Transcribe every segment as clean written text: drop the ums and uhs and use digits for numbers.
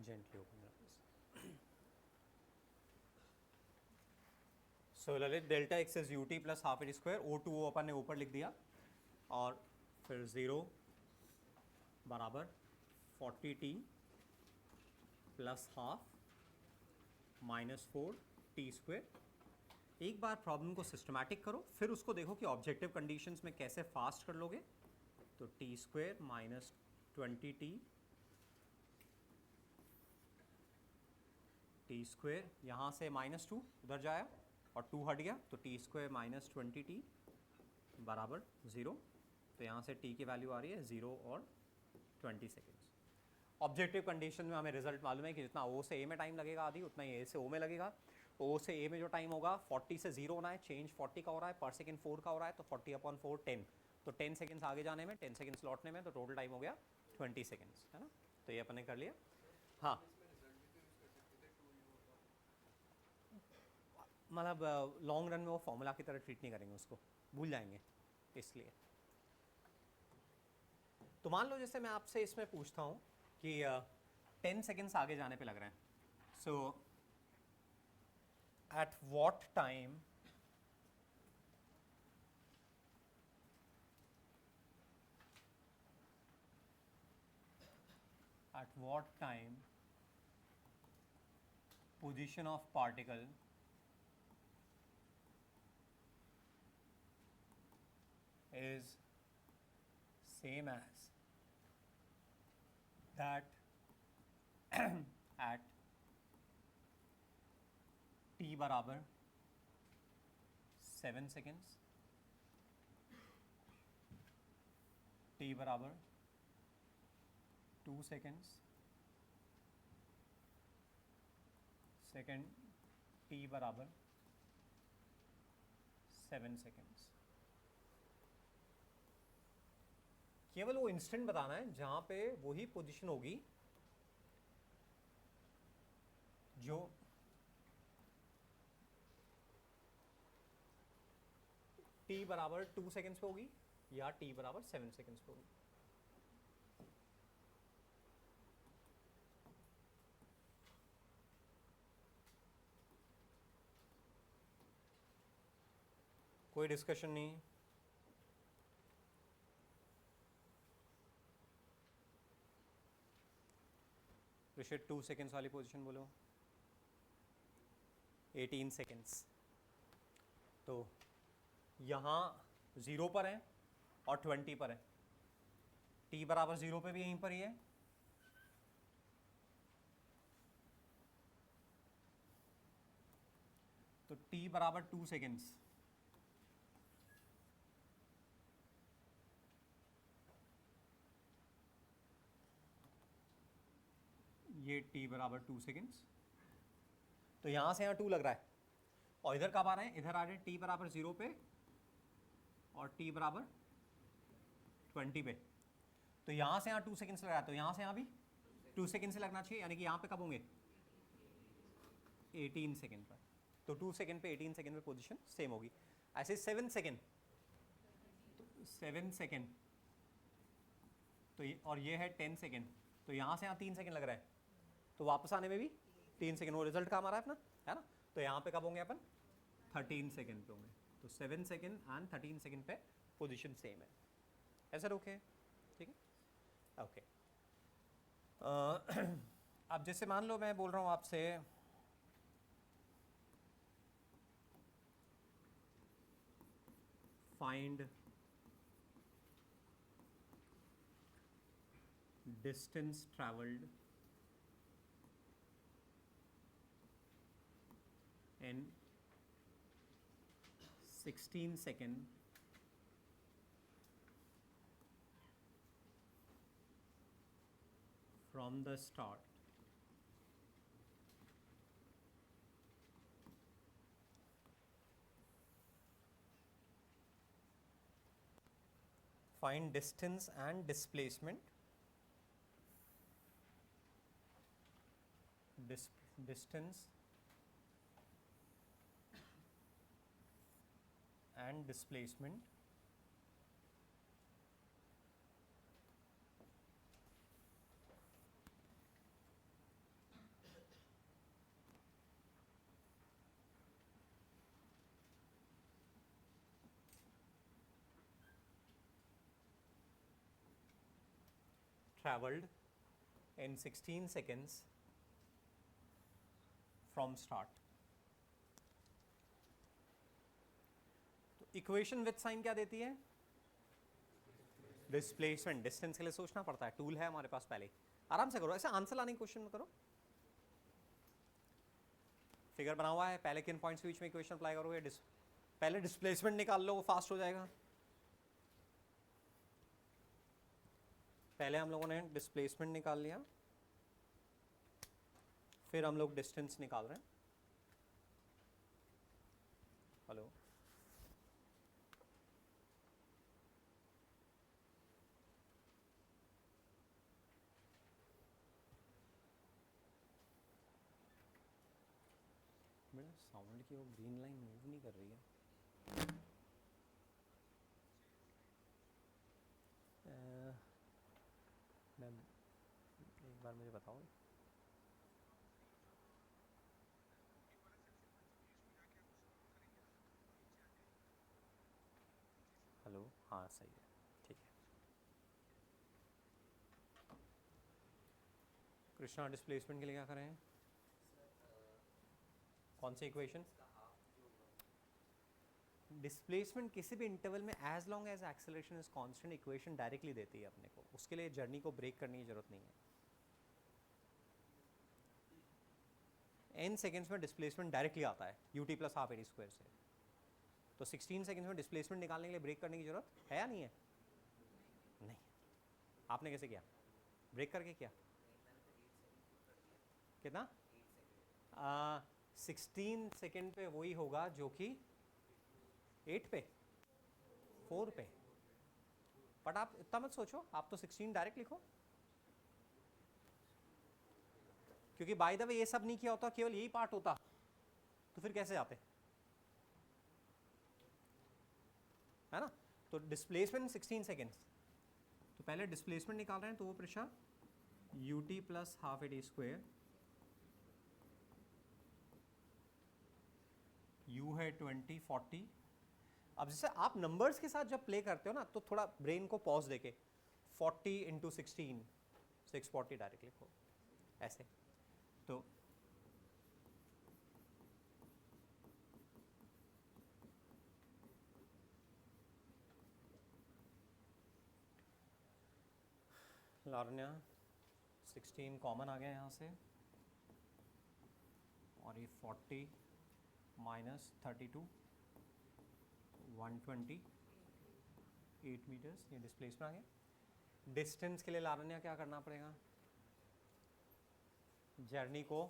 gently open your eyes. So ललित delta x is u t plus half h square, O to O अपन ने ऊपर लिख दिया, और फिर 0 बराबर 40t प्लस हाफ -4t²। एक बार प्रॉब्लम को सिस्टमैटिक करो, फिर उसको देखो कि ऑब्जेक्टिव कंडीशंस में कैसे फास्ट कर लोगे। तो t² माइनस 20t, t² यहाँ से -2 उधर जाया और 2 हट गया, तो t² माइनस 20t बराबर 0। तो यहाँ से t की वैल्यू आ रही है 0 और 20 सेकेंड्स। ऑब्जेक्टिव कंडीशन में हमें रिजल्ट मालूम है कि जितना O से A में टाइम लगेगा आधी, उतना ही A से O में लगेगा। O से A में जो टाइम होगा 40 से 0 होना है, चेंज 40 का हो रहा है, पर सेकेंड 4 का हो रहा है, तो 40/4 10, तो 10 सेकेंड्स आगे जाने में, 10 सेकेंड्स लौटने में, तो टोटल टाइम हो गया 20 सेकेंड्स, है ना। तो ये अपन ने कर लिया। हाँ, मतलब लॉन्ग रन में वो फॉर्मूला की तरह ट्रीट नहीं करेंगे, उसको भूल जाएंगे, इसलिए। तो मान लो जैसे मैं आपसे इसमें पूछता हूँ कि 10 सेकेंड्स आगे जाने पे लग रहे हैं, so at what time position of particle is same as that at t बराबर 7 सेकेंड्स, t बराबर 2 सेकेंड्स, सेकेंड t बराबर 7 सेकेंड्स। केवल वो इंस्टेंट बताना है जहां पे वही पोजीशन होगी जो t बराबर 2 सेकेंड्स पे होगी या t बराबर 7 सेकेंड्स पे होगी। कोई डिस्कशन नहीं। ऋषित 2 सेकेंड्स वाली पोजीशन बोलो। 18 सेकेंड्स। तो यहाँ 0 पर है और 20 पर है, t बराबर 0 पे भी यहीं पर ही है, तो t बराबर 2 सेकेंड्स, ये t बराबर 2 सेकेंड्स। तो यहाँ से यहाँ 2 लग रहा है, और इधर कब आ रहे हैं, इधर आ रहे हैं t बराबर 0 पे और t बराबर 20 पे। तो यहाँ से यहाँ 2 सेकेंड्स लग रहा है, तो यहाँ से यहाँ भी 2 सेकेंड से लगना चाहिए, यानी कि यहाँ पे कब होंगे 18 सेकेंड पर। तो 2 सेकेंड पे 18 सेकेंड पे पोजीशन सेम होगी। ऐसे 7 सेकेंड, तो 7 सेकेंड, तो ये, और ये है 10 सेकेंड, तो यहाँ से यहाँ 3 सेकेंड लग रहा है, तो वापस आने में भी 3 सेकेंड, वो रिजल्ट काम आ रहा है अपना, है ना। तो यहाँ पे कब होंगे अपन 13 सेकेंड पे होंगे। तो 7 सेकेंड एंड 13 सेकेंड पे पोजीशन सेम है। ऐसा ओके, ठीक है, ओके। अब जैसे मान लो मैं बोल रहा हूँ आपसे find distance travelled in 16 second from the start. Find distance and displacement. Distance and displacement traveled in 16 seconds from start. तो इक्वेशन विथ साइन क्या देती है? डिस्प्लेसमेंट. डिस्टेंस के लिए सोचना पड़ता है, टूल है हमारे पास पहले. आराम से करो, ऐसे आंसर लाने की क्वेश्चन में करो. फिगर बना हुआ है, पहले किन पॉइंट्स के बीच में इक्वेशन अप्लाई करोगे? पहले डिस्प्लेसमेंट निकाल लो, वो फास्ट हो जाएगा. पहले हम लोगों ने डिस्प्लेसमेंट निकाल लिया, फिर हम लोग डिस्टेंस निकाल रहे हैं. हेलो, मेरा साउंड की वो ग्रीन लाइन मूव नहीं कर रही है. मैम एक बार मुझे बताओ. हेलो, हाँ सही है, ठीक है. कृष्णा, डिस्प्लेसमेंट के लिए क्या करें? कौन सी इक्वेशन? डिस्प्लेसमेंट किसी भी इंटरवल में as long as acceleration is constant equation directly देती है अपने को. उसके लिए जर्नी को ब्रेक करने की जरूरत नहीं है. n सेकेंड्स में डिस्प्लेसमेंट डायरेक्टली आता है ut plus half A D square से. तो 16 सेकेंड्स में डिस्प्लेसमेंट निकालने के लिए ब्रेक करने की जरूरत है या नहीं है? नहीं. आपने कैसे किया? ब्रेक करके किया. कितना? 16 सेकेंड पे वही होगा जो कि 8 पे 4 पे. बट आप इतना मत सोचो, आप तो 16 डायरेक्ट लिखो, क्योंकि बाय द वे ये सब नहीं किया होता, केवल यही पार्ट होता तो फिर कैसे आते, है ना? तो डिस्प्लेसमेंट 16 सेकेंड्स. तो पहले डिस्प्लेसमेंट निकाल रहे हैं, तो वो pressure ut plus half A D square, u है 20 40. अब जैसे आप नंबर्स के साथ जब प्ले करते हो ना, तो थोड़ा ब्रेन को पॉज देके 40 इंटू 16 640 डायरेक्ट लिखो ऐसे. तो लारनिया 16 कॉमन आ गया यहाँ से, और ये 40 माइनस 32 120 8 मीटर्स, ये डिस्प्लेसमेंट आ गया. डिस्टेंस के लिए लारनिया क्या करना पड़ेगा? जर्नी को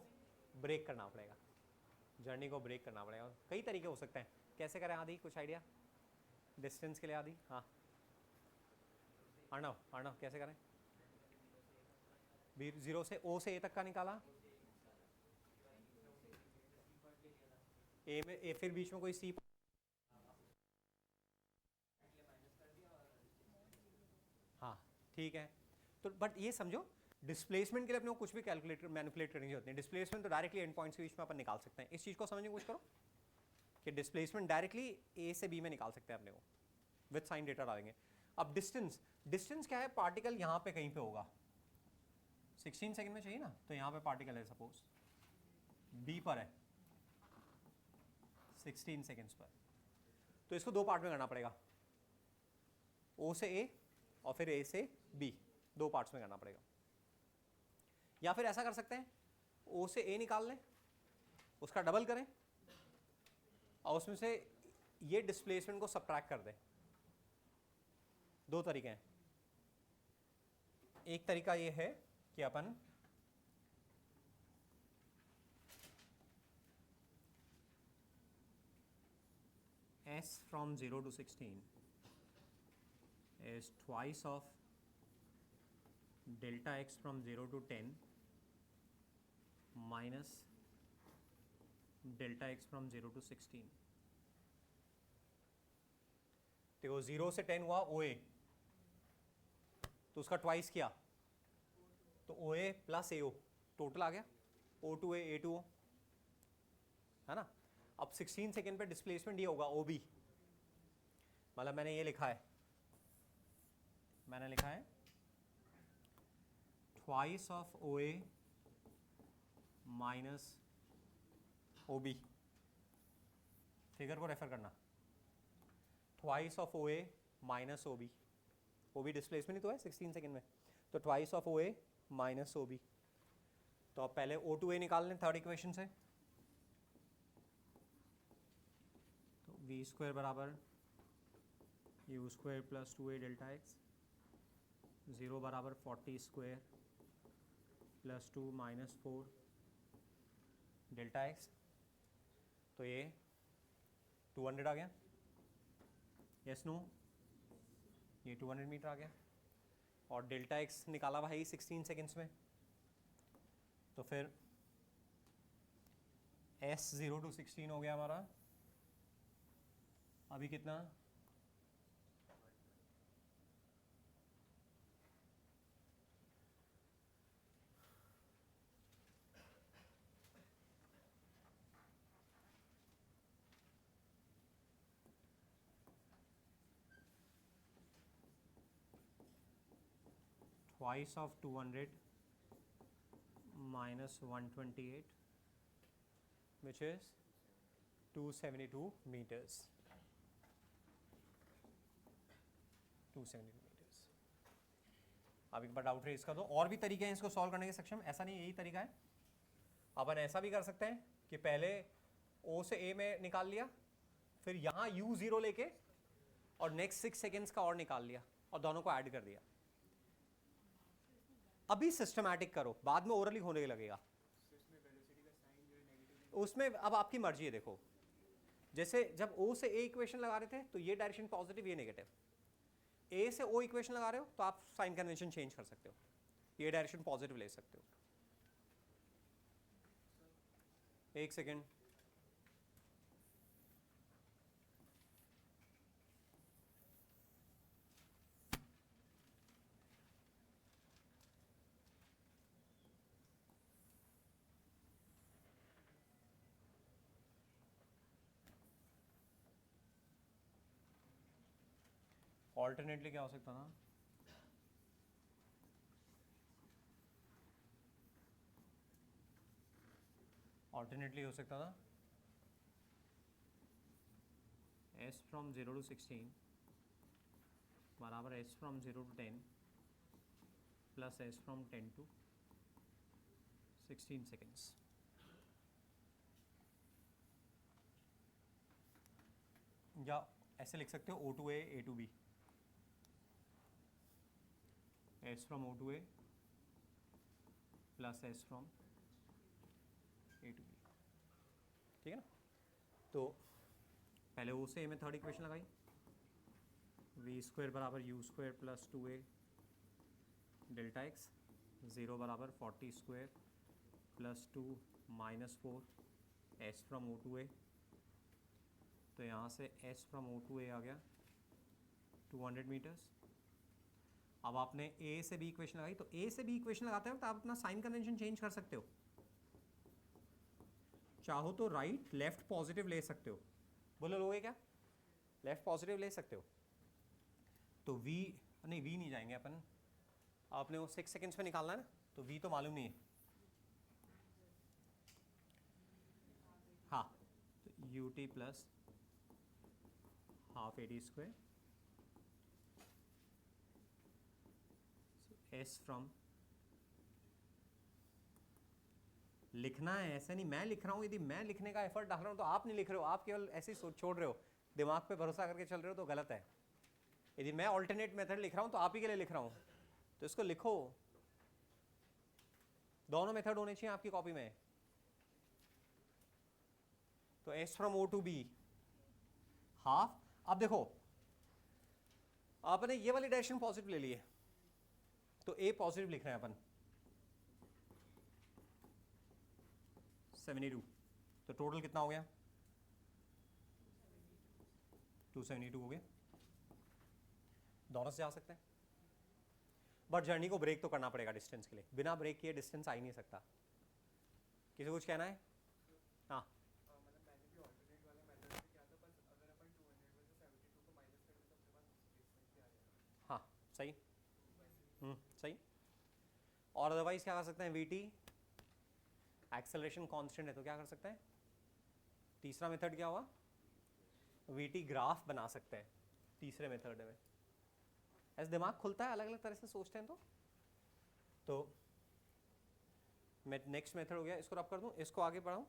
ब्रेक करना पड़ेगा. जर्नी को ब्रेक करना पड़ेगा. कई तरीके हो सकते हैं. कैसे करें आदि, कुछ आइडिया डिस्टेंस के लिए? आदि, हाँ अर्णव, अर्णव कैसे करें? 0 से O से A तक का निकाला, ए में ए, फिर बीच में कोई C. हाँ ठीक है. तो बट ये समझो, डिस्प्लेसमेंट के लिए अपने को कुछ भी कैलकुलेटर मैनिपुलेट करने की जरूरत नहीं. डिस्प्लेसमेंट तो डायरेक्टली एंड पॉइंट्स के बीच में अपन निकाल सकते हैं. इस चीज़ को समझने की कोशिश करो कि डिस्प्लेसमेंट डायरेक्टली ए से बी में निकाल सकते हैं अपने को, विद साइन डेटा डालेंगे. अब डिस्टेंस, डिस्टेंस क्या है? पार्टिकल यहाँ पे कहीं पे होगा, 16 सेकंड में चाहिए ना, तो यहाँ पे पार्टिकल है सपोज बी पर है 16 सेकंड्स पर. तो इसको दो पार्ट में करना पड़ेगा, O से A और फिर A से B, दो पार्ट्स में करना पड़ेगा. या फिर ऐसा कर सकते हैं, O से A निकाल लें, उसका डबल करें और उसमें से ये डिस्प्लेसमेंट को सबट्रैक्ट कर दें. दो तरीके हैं. एक तरीका ये है कि अपन S from 0 to 16 is twice of delta x from 0 to 10 minus delta x from 0 to 16. देखो 0 से 10 हुआ OA, तो उसका ट्वाइस किया तो OA प्लस AO टोटल आ गया O2A A2O, है ना. अब 16 सेकेंड पे डिस्प्लेसमेंट ये होगा OB, मतलब मैंने ये लिखा है, मैंने लिखा है twice of O A minus O B, figure को रेफर करना, twice of O A minus O B, O B displacement ही तो है 16 सेकेंड में, तो twice of O A minus O B. तो अब पहले ओ टू ए निकाल लें थर्ड इक्वेशन से, तो वी स्क्वायर बराबर you square plus 2a delta x, 0 बराबर 40 square plus 2 minus 4 delta x. तो ये 200 आ गया, यस नो, ये 200 मीटर आ गया, और डेल्टा एक्स निकाला भाई 16 सेकेंड्स में, तो फिर S 0 to 16 हो गया हमारा, अभी कितना, twice of 200 minus 128 which is 272 meters, 272 meters। अब एक बार डाउट रेज कर दो, और भी तरीके हैं इसको सॉल्व करने के सक्षम, ऐसा नहीं यही तरीका है। अपन ऐसा भी कर सकते हैं कि पहले O से A में निकाल लिया, फिर यहाँ U0 लेके और नेक्स्ट 6 सेकेंड्स का और निकाल लिया और दोनों को ऐड कर दिया। अभी सिस्टमैटिक करो, बाद में ओरली होने लगेगा। उसमें अब आपकी मर्जी है, देखो जैसे जब O से A इक्वेशन लगा रहे थे तो ये डायरेक्शन पॉजिटिव, ये नेगेटिव, A से O इक्वेशन लगा रहे हो तो आप साइन कन्वेंशन चेंज कर सकते हो, ये डायरेक्शन पॉजिटिव ले सकते हो। एक सेकेंड, ऑल्टरनेटली क्या हो सकता था, ऑल्टरनेटली हो सकता था S फ्रॉम 0 to 16 बराबर S from 0 to 10 plus S from 10 to 16 seconds. या ऐसे लिख सकते हो O to A, A to B, S from O to A plus S from A to B, ठीक है ना। तो पहले O से A में थर्ड इक्वेशन लगाई, वी स्क्वायर बराबर you square plus 2a delta x, 0 बराबर 40 square plus 2 minus 4 S from O to A, तो यहाँ से S from O to A आ गया 200 मीटर्स। अब आपने A से B इक्वेशन लगाई, तो A से B इक्वेशन लगाते हो तो आप अपना साइन कन्वेंशन चेंज कर सकते हो, चाहो तो राइट लेफ्ट पॉजिटिव ले सकते हो, बोलो लोगे क्या, लेफ्ट पॉजिटिव ले सकते हो। तो V नहीं जाएंगे अपन, आपने वो 6 सेकेंड्स में निकालना है ना, तो V तो मालूम नहीं है, हाँ, तो UT plus half AD square S from, लिखना है ऐसे नहीं मैं लिख रहा हूँ, यदि मैं लिखने का एफर्ट डाल रहा हूँ तो आप नहीं लिख रहे हो, आप केवल ऐसे ही छोड़ रहे हो, दिमाग पे भरोसा करके चल रहे हो तो गलत है। यदि मैं ऑल्टरनेट मेथड लिख रहा हूँ तो आप ही के लिए लिख रहा हूँ, तो इसको लिखो, दोनों मेथड होने चाहिए आपकी कॉपी में। तो S from O to B half, अब देखो आपने ये वाली डायरेक्शन पॉजिटिव ले ली है तो A पॉजिटिव लिख रहे हैं अपन 72, तो टोटल कितना हो गया 272 हो गया, दोनों से जा सकते हैं, बट जर्नी को ब्रेक तो करना पड़ेगा डिस्टेंस के लिए, बिना ब्रेक किए डिस्टेंस आ ही नहीं सकता। किसी को कुछ कहना है? हाँ हाँ सही, सही। और अदरवाइज क्या कर सकते हैं, वी टी एक्सेलरेशन कांस्टेंट है तो क्या कर सकते हैं, तीसरा मेथड क्या हुआ, वी टी ग्राफ बना सकते हैं तीसरे मेथड में। ऐसे दिमाग खुलता है, अलग अलग तरह से सोचते हैं। तो नेक्स्ट मेथड हो गया, इसको रब कर दूं, इसको आगे बढ़ाऊं।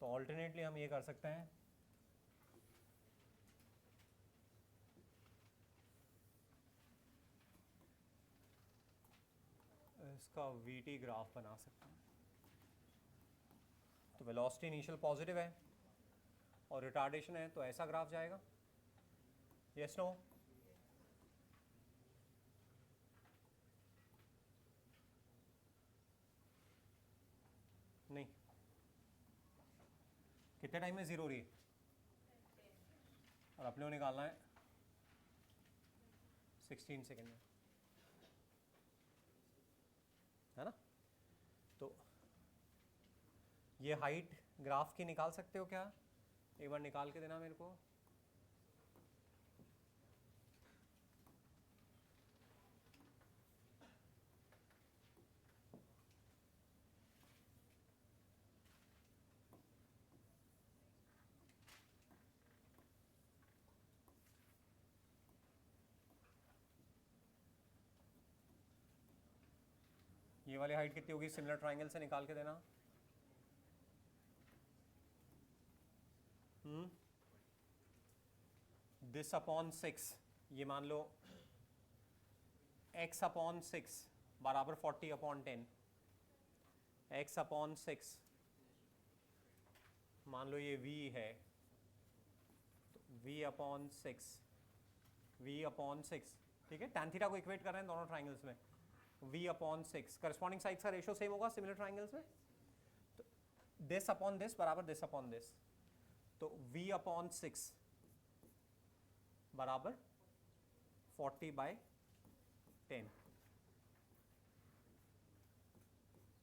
तो ऑल्टरनेटली हम ये कर सकते हैं, इसका वीटी ग्राफ बना सकते हैं। तो वेलोसिटी इनिशियल पॉजिटिव है और रिटार्डेशन है, तो ऐसा ग्राफ जाएगा। Yes no? नहीं, कितने टाइम में जीरो रही और अपने को निकालना है 16 सेकेंड में, है ना? तो ये हाइट ग्राफ की निकाल सकते हो क्या, एक बार निकाल के देना मेरे को। ये वाली हाइट कितनी होगी, सिमिलर ट्राइंगल से निकाल के देना। दिस अपॉन 6, ये मान लो x अपॉन 6 बराबर 40 अपॉन 10, x अपॉन 6 मान लो ये v है, तो v अपॉन 6, v अपॉन 6, ठीक है, tan थीटा को इक्वेट कर रहे हैं दोनों ट्राइंगल्स में, v अपॉन 6, करस्पॉन्डिंग साइड्स का रेशियो सेम होगा सिमिलर ट्राइंगल्स में, तो दिस अपॉन दिस बराबर दिस अपॉन दिस, तो v अपॉन 6 बराबर 40/10।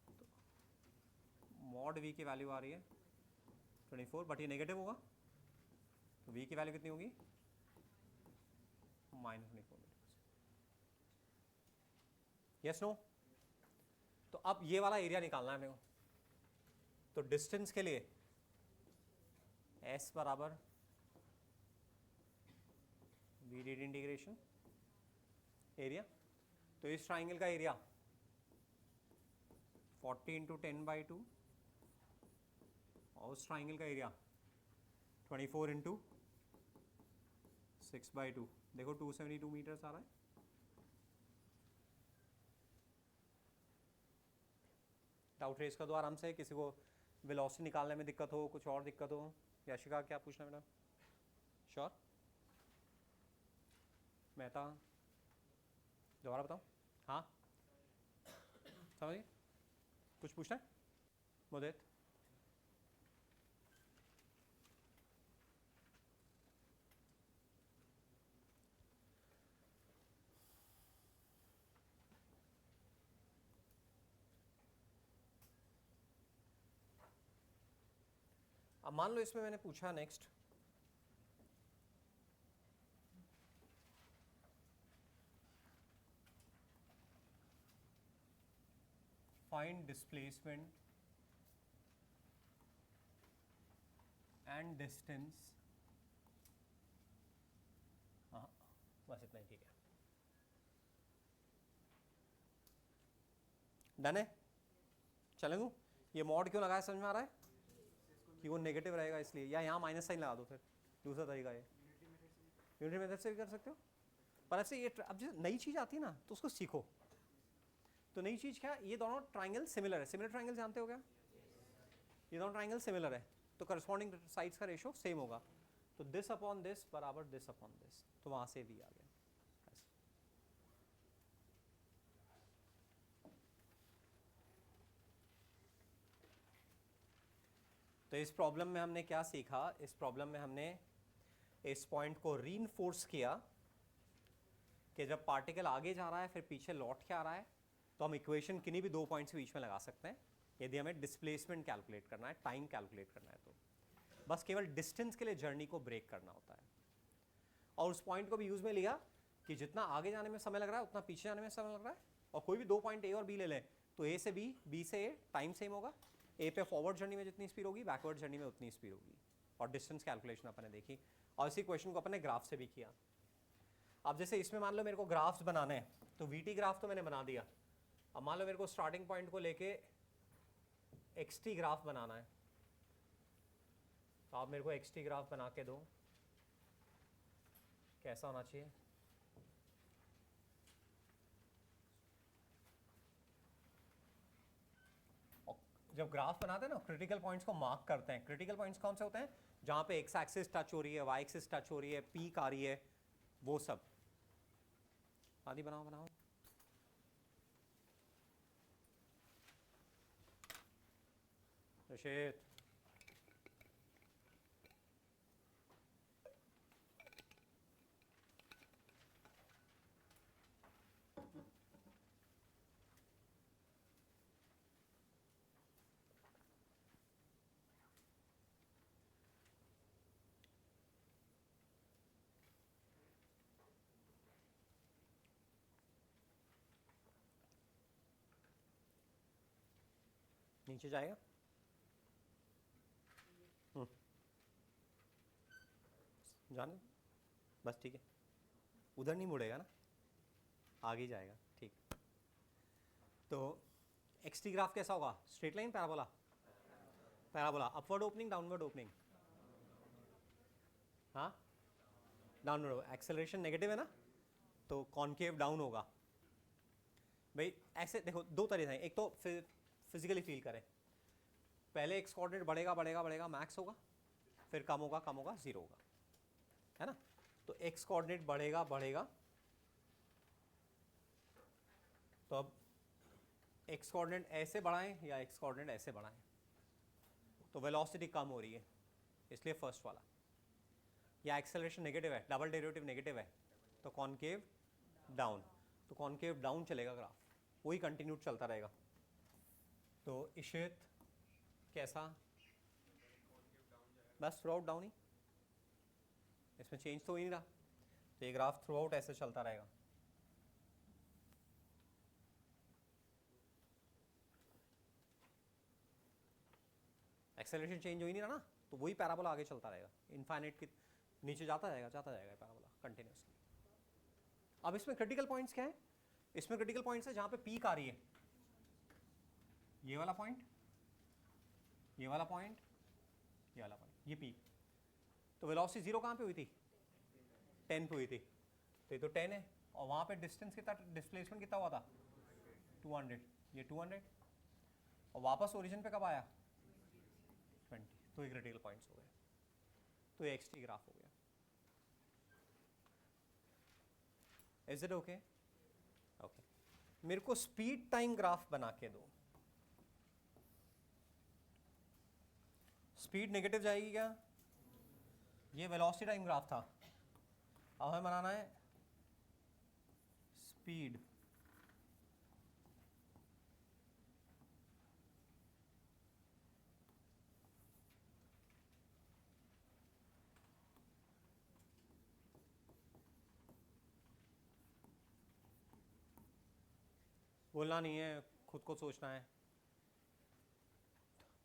तो मॉड v की वैल्यू आ रही है 24, बट ये नेगेटिव होगा, तो v की वैल्यू कितनी होगी, -24। Yes no? तो अब ये वाला एरिया निकालना है मेरे को, तो डिस्टेंस के लिए s बराबर v डी इंटीग्रेशन एरिया, तो इस ट्राइंगल का एरिया 40 इंटू 10/2 और उस ट्राइंगल का एरिया 24 इंटू 6/2, देखो 272 मीटर्स आ रहा है। डाउट रेस कर दो आराम से, किसी को वेलोसिटी निकालने में दिक्कत हो, कुछ और दिक्कत हो। याशिका क्या पूछना बेटा? श्योर? मेहता दोबारा बताओ। हाँ समझिए, कुछ पूछना है मुदित? अब मान लो इसमें मैंने पूछा next, find displacement and distance, हाँ बस इतना ही, ठीक है, डन है। चले दूँ? ये मॉड क्यों लगाया समझ में आ रहा है कि वो नेगेटिव रहेगा इसलिए, या यहाँ माइनस साइन लगा दो, फिर दूसरा तरीका है, यूनिटी मेथड से भी कर सकते हो। पर ऐसे ये अब जो नई चीज़ आती है ना तो उसको सीखो। तो नई चीज़ क्या, ये दोनों ट्राइंगल सिमिलर है, सिमिलर ट्राइंगल जानते हो क्या, ये दोनों ट्राइंगल सिमिलर है, तो करस्पॉन्डिंग साइड्स का रेशियो सेम होगा, तो दिस अपॉन दिस बराबर दिस अपॉन दिस, तो वहाँ से भी आ गया। तो इस प्रॉब्लम में हमने क्या सीखा, इस प्रॉब्लम में हमने इस पॉइंट को रीइंफोर्स किया कि जब पार्टिकल आगे जा रहा है फिर पीछे लौट के आ रहा है, तो हम इक्वेशन किन्हीं भी दो पॉइंट्स के बीच में लगा सकते हैं यदि हमें डिस्प्लेसमेंट कैलकुलेट करना है, टाइम कैलकुलेट करना है, तो बस केवल डिस्टेंस के लिए जर्नी को ब्रेक करना होता है। और उस पॉइंट को भी यूज में लिया कि जितना आगे जाने में समय लग रहा है उतना पीछे जाने में समय लग रहा है, और कोई भी 2 पॉइंट ए और बी ले लें तो ए से बी, बी से ए, टाइम सेम होगा, ए पे फॉरवर्ड जर्नी में जितनी स्पीड होगी बैकवर्ड जर्नी में उतनी स्पीड होगी, और डिस्टेंस कैलकुलेशन अपन ने देखी, और इसी क्वेश्चन को अपन ने ग्राफ से भी किया। अब जैसे इसमें मान लो मेरे को ग्राफ्स बनाने हैं, तो वीटी ग्राफ तो मैंने बना दिया, अब मान लो मेरे को स्टार्टिंग पॉइंट को लेके एक्सटी ग्राफ बनाना है, तो आप मेरे को एक्सटी ग्राफ बना के दो, कैसा होना चाहिए? जब ग्राफ बनाते हैं ना क्रिटिकल पॉइंट्स को मार्क करते हैं। क्रिटिकल पॉइंट्स कौन से होते हैं? जहाँ पे एक्स एक्सिस टच हो रही है, वाई एक्सिस टच हो रही है, पीक आ रही है, वो सब। आदि बनाओ बनाओ। रशीद नीचे जाएगा। जाने बस, ठीक है, उधर नहीं मुड़ेगा ना, आगे ही जाएगा, ठीक। तो एक्सटी ग्राफ कैसा होगा? Straight line, parabola? Parabola. Upward opening, downward opening? हाँ, डाउनवर्ड। एक्सेलरेशन नेगेटिव है ना, तो कॉन्केव डाउन होगा। भाई ऐसे देखो, दो तरीके हैं, एक तो फिजिकली फील करें, पहले एक्स कोऑर्डिनेट बढ़ेगा बढ़ेगा बढ़ेगा, मैक्स होगा, फिर कम होगा कम होगा, जीरो होगा, है ना। तो एक्स कोऑर्डिनेट बढ़ेगा बढ़ेगा, तो अब एक्स कोऑर्डिनेट ऐसे बढ़ाएं या एक्स कोऑर्डिनेट ऐसे बढ़ाएं, तो वेलोसिटी कम हो रही है, इसलिए फर्स्ट वाला। या एक्सेलरेशन नेगेटिव है, डबल डेरिवेटिव नेगेटिव है, तो कॉन्केव डाउन, तो कॉन्केव डाउन चलेगा ग्राफ, वही कंटिन्यू चलता रहेगा। तो इशित कैसा? बस थ्रू आउट डाउन ही, इसमें चेंज तो हो ही नहीं रहा, तो ये ग्राफ थ्रू आउट ऐसे चलता रहेगा। एक्सेलरेशन चेंज हो ही नहीं रहा ना, तो वही पैराबोला आगे चलता रहेगा, इनफाइनाइट की नीचे जाता जाएगा पैराबोला कंटिन्यूसली। अब इसमें क्रिटिकल पॉइंट्स क्या है? इसमें क्रिटिकल पॉइंट्स है जहां पे पीक आ रही है, ये वाला पॉइंट, ये वाला पॉइंट, ये वाला पॉइंट, ये पीक। तो वेलोसिटी जीरो कहाँ पे हुई थी? 10 पे हुई थी, तो ये तो 10 है, और वहां पे डिस्टेंस कितना, डिस्प्लेसमेंट कितना हुआ था? 200, ये 200, और वापस ओरिजिन पे कब आया? 20, तो ये क्रिटिकल पॉइंट्स हो गए, तो ये एक्सटी ग्राफ हो गया। Is it okay? ओके, मेरे को स्पीड टाइम ग्राफ बना के दो। स्पीड नेगेटिव जाएगी क्या? ये वेलोसिटी टाइम ग्राफ था, अब हमें बनाना है स्पीड। बोलना नहीं है, खुद को सोचना है।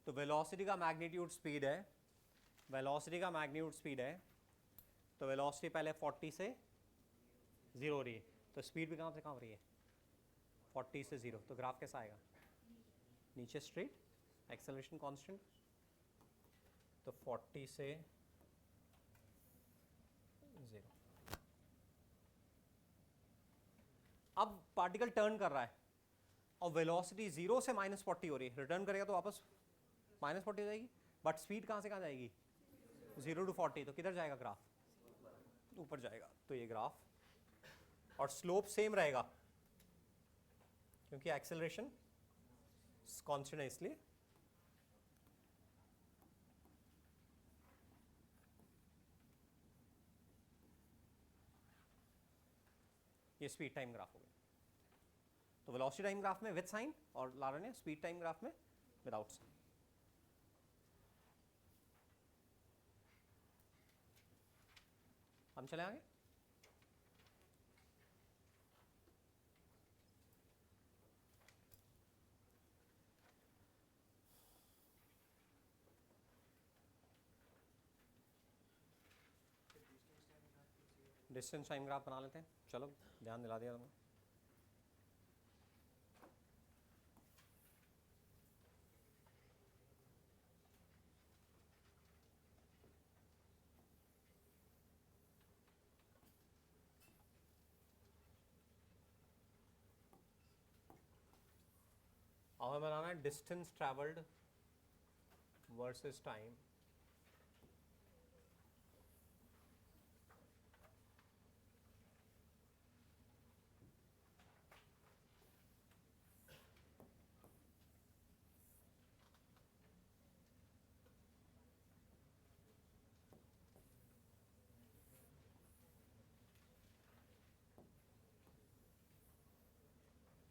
तो वेलोसिटी का मैग्नीट्यूड स्पीड है, वेलोसिटी का मैग्नीट्यूड स्पीड है, तो वेलोसिटी पहले 40 से 0 हो रही है, तो स्पीड भी कहाँ से कहाँ हो रही है? 40 से 0, तो ग्राफ कैसा आएगा? नीचे स्ट्रेट, एक्सेलरेशन कांस्टेंट, तो 40 से 0। अब पार्टिकल टर्न कर रहा है और वेलोसिटी 0 से -40 हो रही है, रिटर्न करेगा तो वापस -40 हो जाएगी, बट स्पीड कहाँ से कहाँ जाएगी? 0 to 40, तो किधर जाएगा ग्राफ? ऊपर जाएगा, तो ये ग्राफ, और स्लोप सेम रहेगा क्योंकि एक्सेलरेशन कांस्टेंट है, इसलिए ये स्पीड टाइम ग्राफ हो गया। तो वेलोसिटी टाइम ग्राफ में विद साइन, और ला रहे हैं स्पीड टाइम ग्राफ में विदाउट साइन। हम चले आगे। डिस्टेंस टाइम ग्राफ बना लेते हैं, चलो ध्यान दिला दिया तुमने। अब हमें बनाना है डिस्टेंस ट्रैवल्ड वर्सेस टाइम।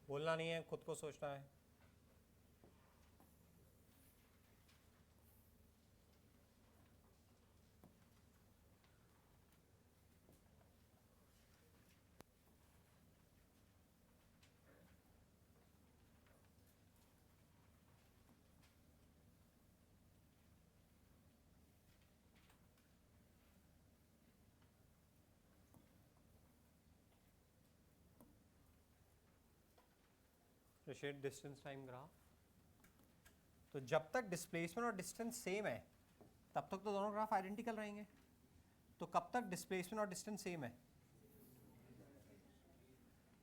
बोलना नहीं है, खुद को सोचना है। Shade distance time graph. तो जब तक डिस्प्लेसमेंट और डिस्टेंस सेम है तब तक तो दोनों ग्राफ आइडेंटिकल रहेंगे। तो कब तक डिस्प्लेसमेंट और डिस्टेंस सेम है?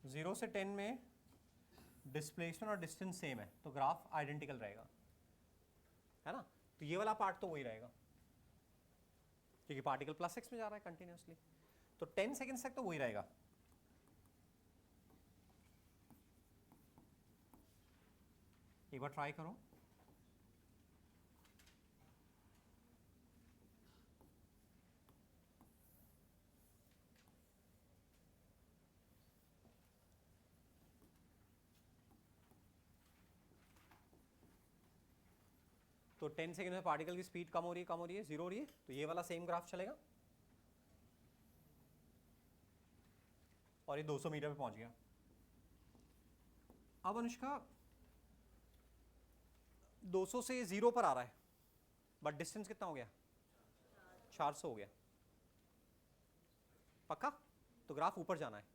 0 से 10 में डिस्प्लेसमेंट और डिस्टेंस सेम है तो ग्राफ आइडेंटिकल रहेगा, है ना। तो ये वाला पार्ट तो वही रहेगा क्योंकि पार्टिकल प्लस एक्स में जा रहा है कंटिन्यूसली, तो 10 सेकेंड्स तक तो वही रहेगा। एक बार ट्राई करो। तो 10 सेकेंड में पार्टिकल की स्पीड कम हो रही है, जीरो हो रही है, तो ये वाला सेम ग्राफ चलेगा और ये 200 मीटर पे पहुंच गया। अब अनुष्का 200 से 0 पर आ रहा है बट डिस्टेंस कितना हो गया? 400 हो गया। पक्का? तो ग्राफ ऊपर जाना है।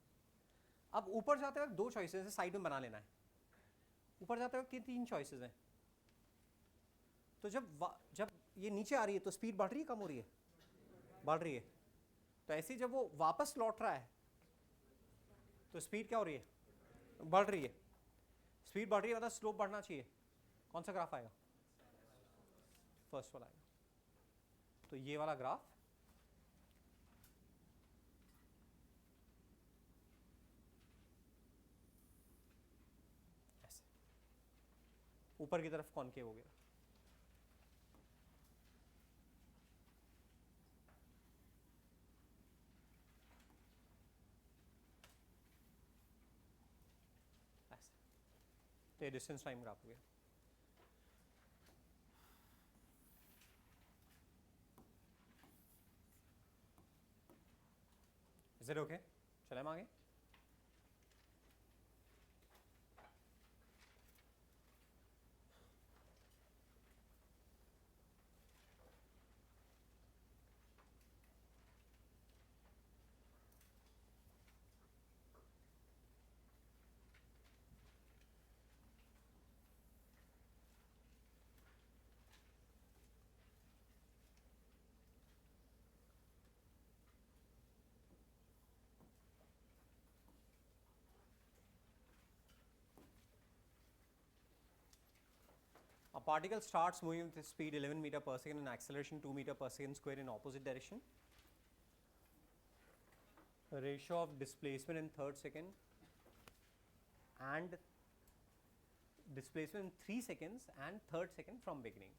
अब ऊपर जाते वक्त दो चॉइसेस है, साइड में बना लेना है। ऊपर जाते वक्त तीन चॉइसेस हैं। तो जब ये नीचे आ रही है तो स्पीड बढ़ रही है, कम हो रही है? बढ़ रही है। तो ऐसे ही जब वो वापस लौट रहा है तो स्पीड क्या हो रही है? बढ़ रही है। स्पीड बढ़ रही है मतलब स्लोप बढ़ना चाहिए। कौन सा ग्राफ आएगा? फर्स्ट वाला आएगा। तो ये वाला ग्राफ ऐसे ऊपर की तरफ कॉनकेव हो गया। ऐसे तो ये डिस्टेंस टाइम ग्राफ हो गया। Is it okay? चले हम आगे। A particle starts moving with speed 11 meter per second and acceleration 2 meter per second square in opposite direction. The ratio of displacement in third second and displacement in 3 seconds and third second from beginning.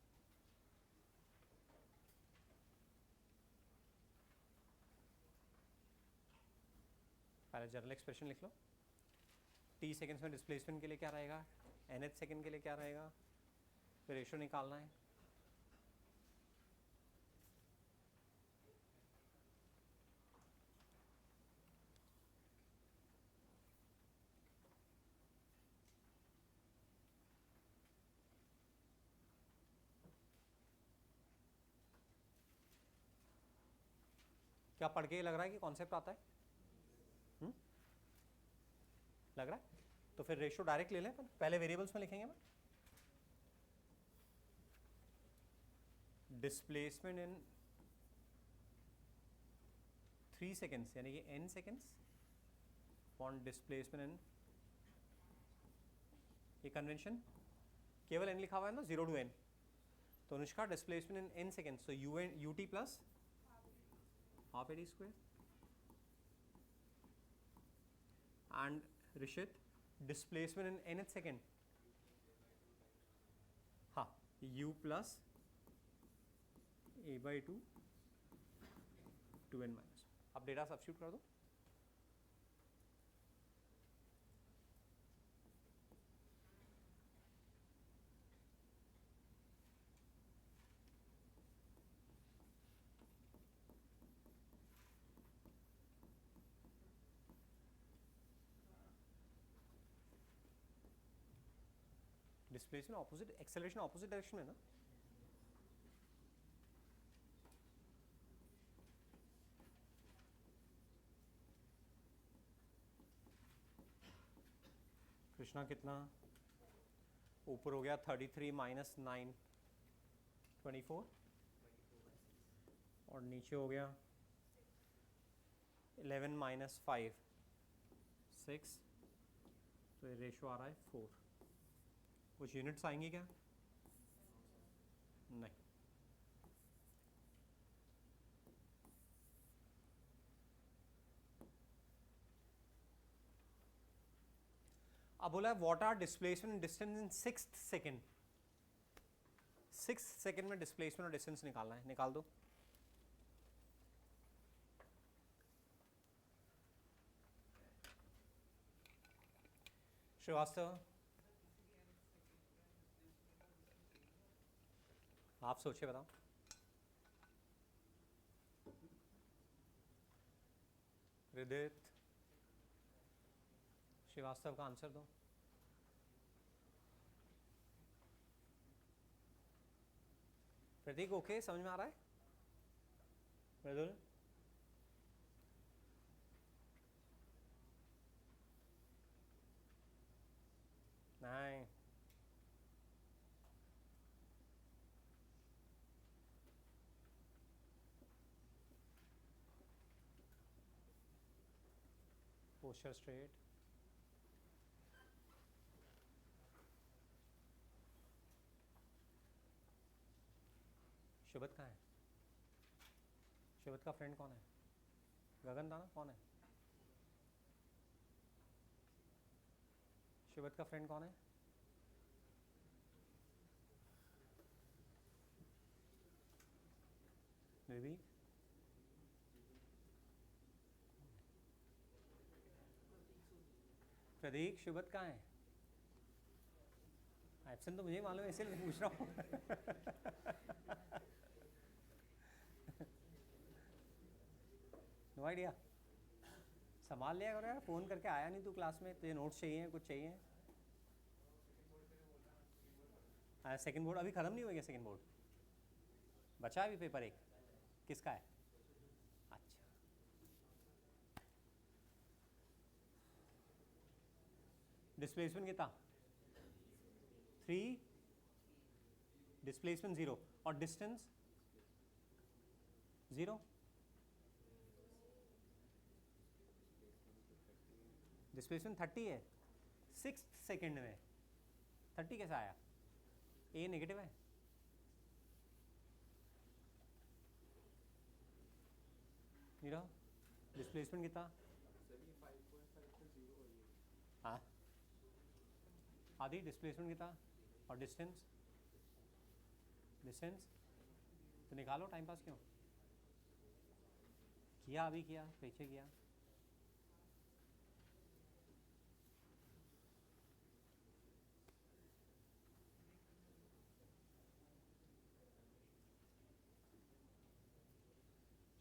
पहले general expression लिख लो। t seconds में displacement के लिए क्या रहेगा, nth second के लिए क्या रहेगा, फिर रेशियो निकालना है। क्या पढ़ के लग रहा है कि कॉन्सेप्ट आता है? लग रहा है? तो फिर रेशियो डायरेक्ट ले लें, पहले वेरिएबल्स में लिखेंगे ना, डिस्प्लेसमेंट इन 3 सेकेंड्स यानी कि n seconds upon displacement in, ये कन्वेंशन केवल n लिखा हुआ है ना, 0 to n, तो Anushka displacement in n seconds, तो ut plus half ad square, and Rishit displacement in nth second, हाँ u plus a/2 2n minus. अब डेटा सब्स्टिट्यूट कर दो, displacement opposite, acceleration opposite direction में ना, कृष्णा कितना ऊपर हो गया, 33 माइनस 9 24, और नीचे हो गया 11 माइनस 5 6, तो ये रेशो आ रहा है 4। कुछ यूनिट्स आएंगी क्या? नहीं। अब बोला है what are displacement distance in 6th second, 6th second में डिस्प्लेसमेंट और डिस्टेंस निकालना है, निकाल दो। श्रीवास्तव आप सोचिए बताओ। हृदय श्रीवास्तव का आंसर दो। प्रतीक ओके, समझ में आ रहा है? मृदुल नहीं, पोस्चर स्ट्रेट, शुभत कहाँ है? शुभत का फ्रेंड कौन है? गगन था ना, कौन है शुभत का फ्रेंड? कौन है? निर्वीक, प्रदीप, शुभत कहाँ है? एब्सेंट तो मुझे मालूम है, इसलिए पूछ रहा हूँ। No idea. संभाल लिया करो यार, फ़ोन करके आया नहीं तू क्लास में, तुझे नोट्स चाहिए, कुछ चाहिए? हाँ, सेकंड बोर्ड अभी ख़त्म नहीं हो गया, सेकंड बोर्ड बचा अभी पेपर एक, किसका है? अच्छा, डिस्प्लेसमेंट कितना? 3, डिस्प्लेसमेंट 0 और डिस्टेंस 0। डिस्प्लेसमेंट 30 है 6th सेकेंड में, 30 कैसा आया? ए नेगेटिव है, नीरा डिस्प्लेसमेंट कितना? हाँ आदि डिस्प्लेसमेंट कितना और डिस्टेंस? डिस्टेंस तो निकालो, टाइम पास क्यों किया? अभी किया, पीछे किया।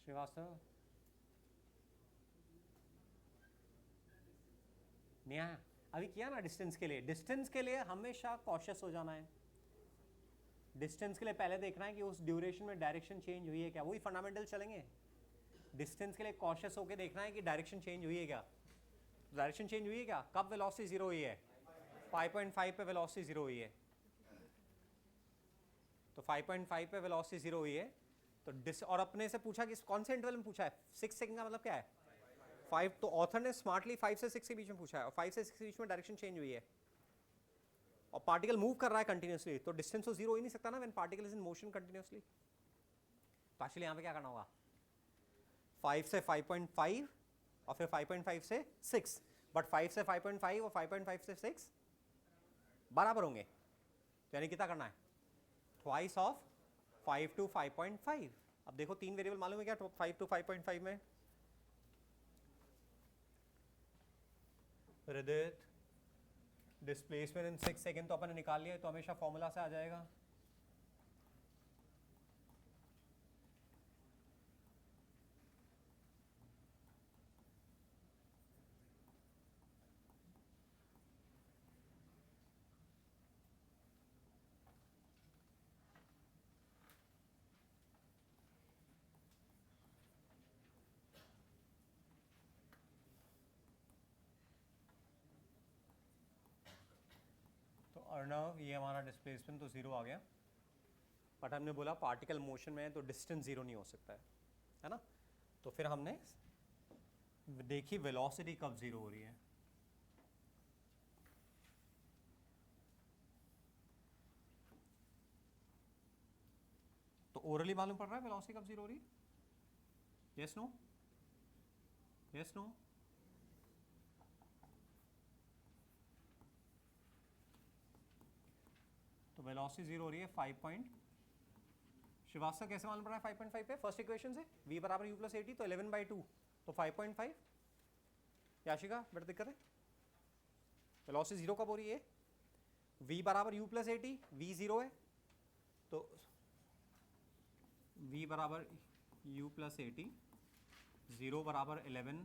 श्रीवास्तव नेहा अभी किया ना डिस्टेंस के लिए। डिस्टेंस के लिए हमेशा कॉशियस हो जाना है। डिस्टेंस के लिए पहले देखना है कि उस ड्यूरेशन में डायरेक्शन चेंज हुई है क्या, वही फंडामेंटल चलेंगे। डिस्टेंस के लिए कॉशियस होकर देखना है कि डायरेक्शन चेंज हुई है क्या, डायरेक्शन चेंज हुई है क्या, कब वेलोसिटी जीरो हुई है, 5.5 पे वेलोसिटी जीरो हुई है, तो 5.5 पे वेलोसिटी जीरो हुई है, तो और अपने से पूछा कि कौन से इंटरवल में पूछा है, 6 सेकंड का मतलब क्या है 5, तो ऑथर ने स्मार्टली 5 से 6 के बीच में पूछा है, और 5 से 6 के बीच में डायरेक्शन चेंज हुई है और पार्टिकल मूव कर रहा है कंटिन्यूसली, तो डिस्टेंस तो जीरो हो ही नहीं सकता ना when particle is in motion continuously. तो एक्चुअली यहाँ पे क्या करना होगा, 5 से 5.5 और फिर 5.5 से 6, बट 5 से 5.5 और 5.5 से 6 बराबर होंगे, तो यानी कितना करना है, ट्वाइस ऑफ 5 to 5.5। अब देखो तीन वेरिएबल मालूम है क्या 5 to 5.5 में, हृदय डिस्प्लेसमेंट इन 6 सेकेंड तो अपन ने निकाल लिया, तो हमेशा फॉर्मूला से आ जाएगा, तो अर्णव ये हमारा डिस्प्लेसमेंट तो जीरो आ गया, बट हमने बोला पार्टिकल मोशन में है तो डिस्टेंस जीरो नहीं हो सकता है ना, तो फिर हमने देखी वेलोसिटी कब जीरो हो रही है, तो ओरली मालूम पड़ रहा है वेलोसिटी कब जीरो हो रही है, यस नो, यस नो, तो वेलोसिटी जीरो हो रही है 5 श्रीवास्तव कैसे मालूम पड़ा है 5.5 पे, फर्स्ट इक्वेशन से v बराबर u प्लस 80, तो 11/2 तो 5.5, याशिका बड़ी दिक्कत है, वेलोसिटी जीरो कब हो रही है, v बराबर u प्लस 80, v जीरो है, तो v बराबर u प्लस 80, जीरो बराबर 11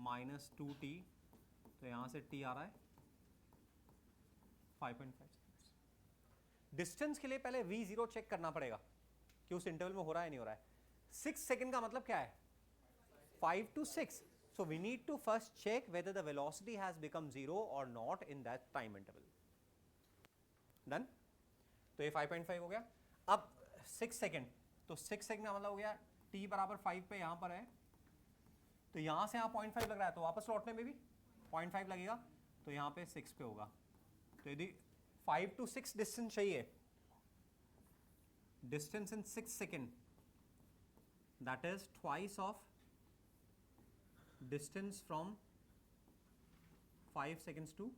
माइनस 2t, तो यहाँ से t आ रहा है 5.5। डिस्टेंस के लिए पहले v जीरो चेक करना पड़ेगा कि उस इंटरवल में हो रहा है नहीं हो रहा है, 6 सेकंड का मतलब क्या है 5 to 6, so we need to first check whether the velocity has become zero or not in that time interval, done, तो ये 5.5 हो गया। अब 6 सेकंड, तो 6 सेकंड का मतलब हो गया t बराबर 5 पे यहाँ पर है, तो यहाँ से यहाँ 0.5 लग रहा है, तो वापस लौटने में भी 0.5 लगेगा, तो यहाँ पे 6 पे होगा, तो यदि 5 to 6 डिस्टेंस चाहिए, distance in 6 second, that is twice of distance from 5 seconds to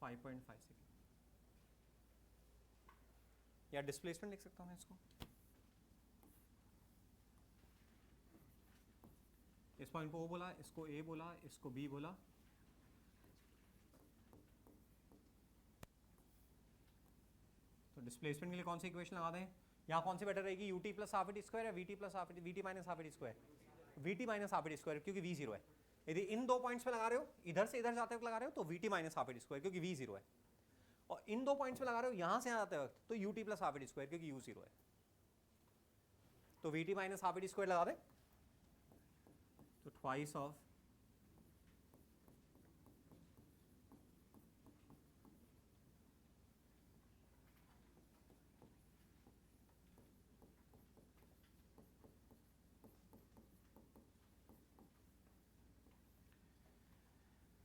5.5 second, या डिस्प्लेसमेंट लिख सकता हूँ मैं इसको, इस पॉइंट को O बोला, इसको A बोला, इसको B बोला, तो डिस्प्लेसमेंट के लिए कौन सी इक्वेशन लगा दें, यहाँ कौन सी बेटर रहेगी, ut plus half it square या vt plus half it, vt minus half it square, vt minus half it square क्योंकि v जीरो है, यदि इन दो पॉइंट्स पे लगा रहे हो, इधर से इधर जाते वक्त लगा रहे हो तो vt minus half it square क्योंकि v जीरो है, और इन दो पॉइंट्स पे लगा रहे हो यहाँ से जाते वक्त तो ut plus half it square क्योंकि u जीरो है, तो vt minus half it square लगा दें, तो ट्वाइस ऑफ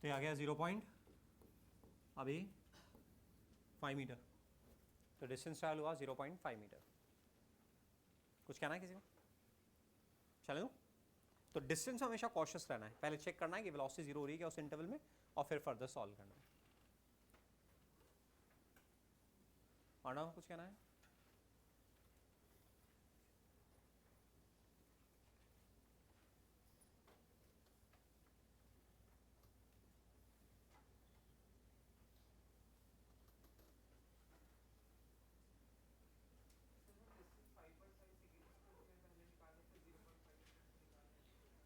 तो आ गया 0 पॉइंट अभी 5 मीटर, तो डिस्टेंस ट्रायल हुआ 0.5 मीटर। कुछ कहना है किसी को, चले दो, तो डिस्टेंस में हमेशा कॉशियस रहना है, पहले चेक करना है कि वेलोसिटी जीरो हो रही है क्या उस इंटरवल में, और फिर फर्दर सॉल्व करना है। अर्णव कुछ कहना है,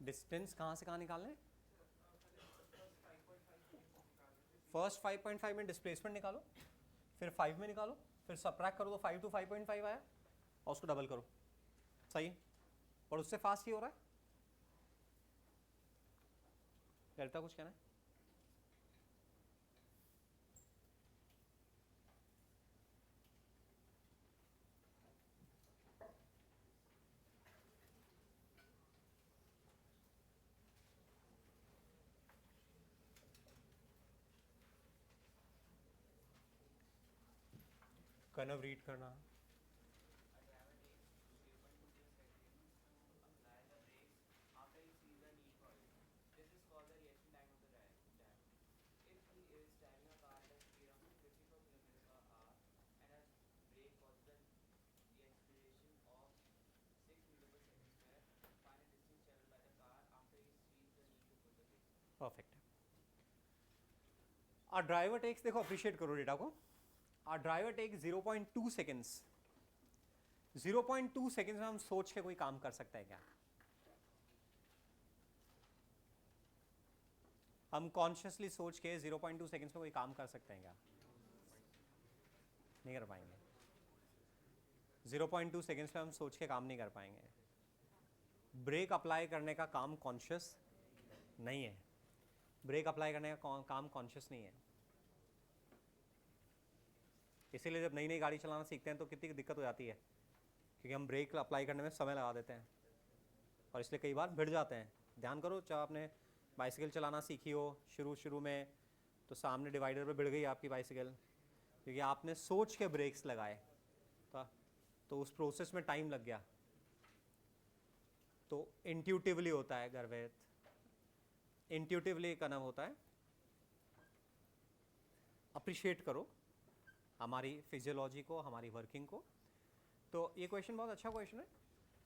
डिस्टेंस कहाँ से कहाँ निकालना है, फर्स्ट 5.5 में डिस्प्लेसमेंट निकालो, फिर 5 में निकालो, फिर सबट्रैक्ट करो तो 5 to 5.5 आया और उसको डबल करो, सही है। और उससे फास्ट ही हो रहा है। ललिता कुछ कहना है? कर्व रीड करना। परफेक्ट। आ ड्राइवर टेक्स, देखो अप्रिशिएट करो डेटा को। आ ड्राइवर टेक 0.2 सेकेंड्स। 0.2 सेकेंड्स में हम सोच के कोई काम कर सकते हैं क्या? हम कॉन्शियसली सोच के 0.2 सेकेंड्स में कोई काम कर सकते हैं क्या? नहीं कर पाएंगे। 0.2 सेकेंड्स में हम सोच के काम नहीं कर पाएंगे। ब्रेक अप्लाई करने का काम कॉन्शियस नहीं है। ब्रेक अप्लाई करने का काम कॉन्शियस नहीं है। इसीलिए जब नई नई गाड़ी चलाना सीखते हैं तो कितनी दिक्कत हो जाती है, क्योंकि हम ब्रेक अप्लाई करने में समय लगा देते हैं और इसलिए कई बार भिड़ जाते हैं। ध्यान करो, चाहे आपने बाइसिकल चलाना सीखी हो शुरू में, तो सामने डिवाइडर पे भिड़ गई आपकी बाइसिकल, क्योंकि आपने सोच के ब्रेक्स लगाए तो उस प्रोसेस में टाइम लग गया। तो इंट्यूटिवली होता है गर्वेत, इंट्यूटिवली करना होता है। अप्रिशिएट करो हमारी फिजियोलॉजी को, हमारी वर्किंग को। तो ये क्वेश्चन बहुत अच्छा क्वेश्चन है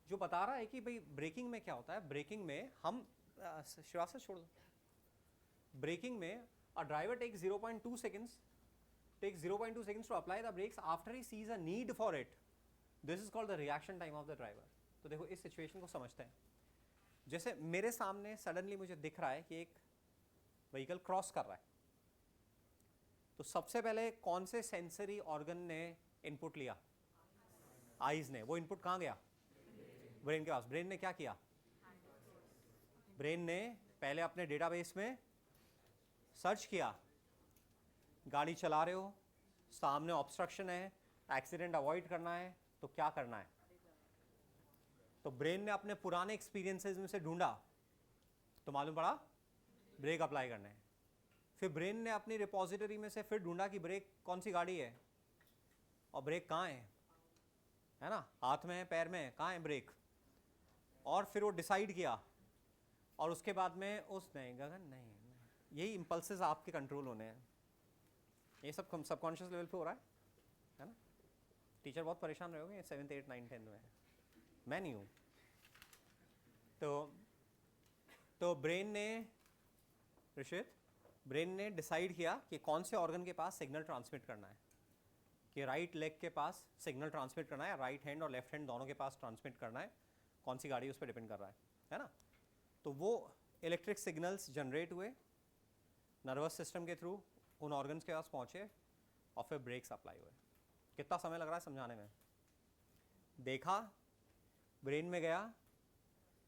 जो बता रहा है कि भाई ब्रेकिंग में क्या होता है। ब्रेकिंग में हम श्रीवास्तव छोड़ दो। ब्रेकिंग में a driver takes 0.2 seconds to apply the brakes after he sees a need for it. This is called the reaction time of the driver. तो देखो इस सिचुएशन को समझते हैं। जैसे मेरे सामने सडनली मुझे दिख रहा है कि एक व्हीकल क्रॉस कर रहा है, तो सबसे पहले कौन से सेंसरी ऑर्गन ने इनपुट लिया? आईज ने। वो इनपुट कहाँ गया? ब्रेन के पास। ब्रेन ने क्या किया? ब्रेन ने पहले अपने डेटाबेस में सर्च किया। गाड़ी चला रहे हो, सामने ऑब्स्ट्रक्शन है, एक्सीडेंट अवॉइड करना है, तो क्या करना है? तो ब्रेन ने अपने पुराने एक्सपीरियंसेस में से ढूंढा, तो मालूम पड़ा ब्रेक अप्लाई करना है। फिर ब्रेन ने अपनी रिपोजिटरी में से फिर ढूंढा कि ब्रेक कौन सी गाड़ी है और ब्रेक कहाँ है ना? हाथ में है, पैर में है, कहाँ है ब्रेक? और फिर वो डिसाइड किया, और उसके बाद में उस नहीं गगन नहीं, यही इम्पल्सेस आपके कंट्रोल होने हैं। ये सब सबकॉन्शियस लेवल पे हो रहा है ना? टीचर बहुत परेशान रहे होंगे 7th 8th 9th 10th में, मैं नहीं हूँ। तो ब्रेन ने ऋषित, ब्रेन ने डिसाइड किया कि कौन से ऑर्गन के पास सिग्नल ट्रांसमिट करना है, कि राइट लेग के पास सिग्नल ट्रांसमिट करना है, राइट हैंड और लेफ्ट हैंड दोनों के पास ट्रांसमिट करना है, कौन सी गाड़ी उस पर डिपेंड कर रहा है ना? तो वो इलेक्ट्रिक सिग्नल्स जनरेट हुए नर्वस सिस्टम के थ्रू, उन ऑर्गन्स के पास पहुँचे और फिर ब्रेक्स अप्लाई हुए। कितना समय लग रहा है समझाने में? देखा, ब्रेन में गया,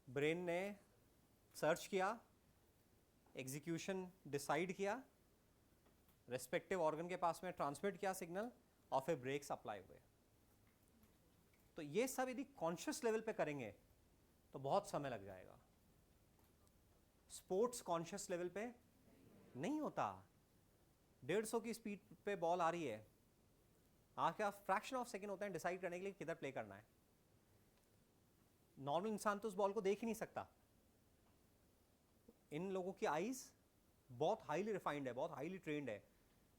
ब्रेन ने सर्च किया, एग्जीक्यूशन डिसाइड किया, रेस्पेक्टिव ऑर्गन के पास में ट्रांसमिट किया सिग्नल, और फिर ब्रेक्स अप्लाई हुए। तो ये सब यदि कॉन्शियस लेवल पे करेंगे तो बहुत समय लग जाएगा। स्पोर्ट्स कॉन्शियस लेवल पे नहीं होता। 150 की स्पीड पे बॉल आ रही है, आपके पास फ्रैक्शन ऑफ सेकेंड होता है डिसाइड करने के लिए किधर प्ले करना है। नॉर्मल इंसान तो उस बॉल को देख ही नहीं सकता। इन लोगों की आईज बहुत हाईली रिफाइंड है, बहुत हाईली ट्रेंड है।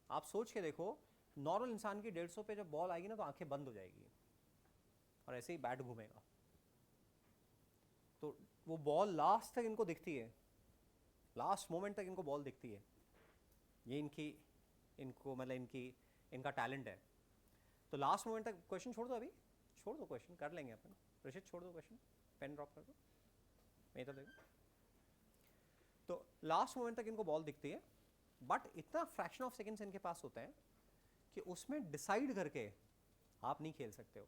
आप सोच के देखो, नॉर्मल इंसान की 150 पे जब बॉल आएगी ना तो आंखें बंद हो जाएगी और ऐसे ही बैट घूमेगा। तो वो बॉल लास्ट तक इनको दिखती है, लास्ट मोमेंट तक इनको बॉल दिखती है। ये इनका टैलेंट है। तो लास्ट मोमेंट तक, क्वेश्चन छोड़ दो, अभी छोड़ दो, क्वेश्चन कर लेंगे अपन। ऋषित छोड़ दो क्वेश्चन, पेन ड्रॉप कर दो, मैं तो देखो। तो लास्ट मोमेंट तक इनको बॉल दिखती है, बट इतना फ्रैक्शन ऑफ सेकेंड्स इनके पास होते हैं कि उसमें डिसाइड करके आप नहीं खेल सकते हो।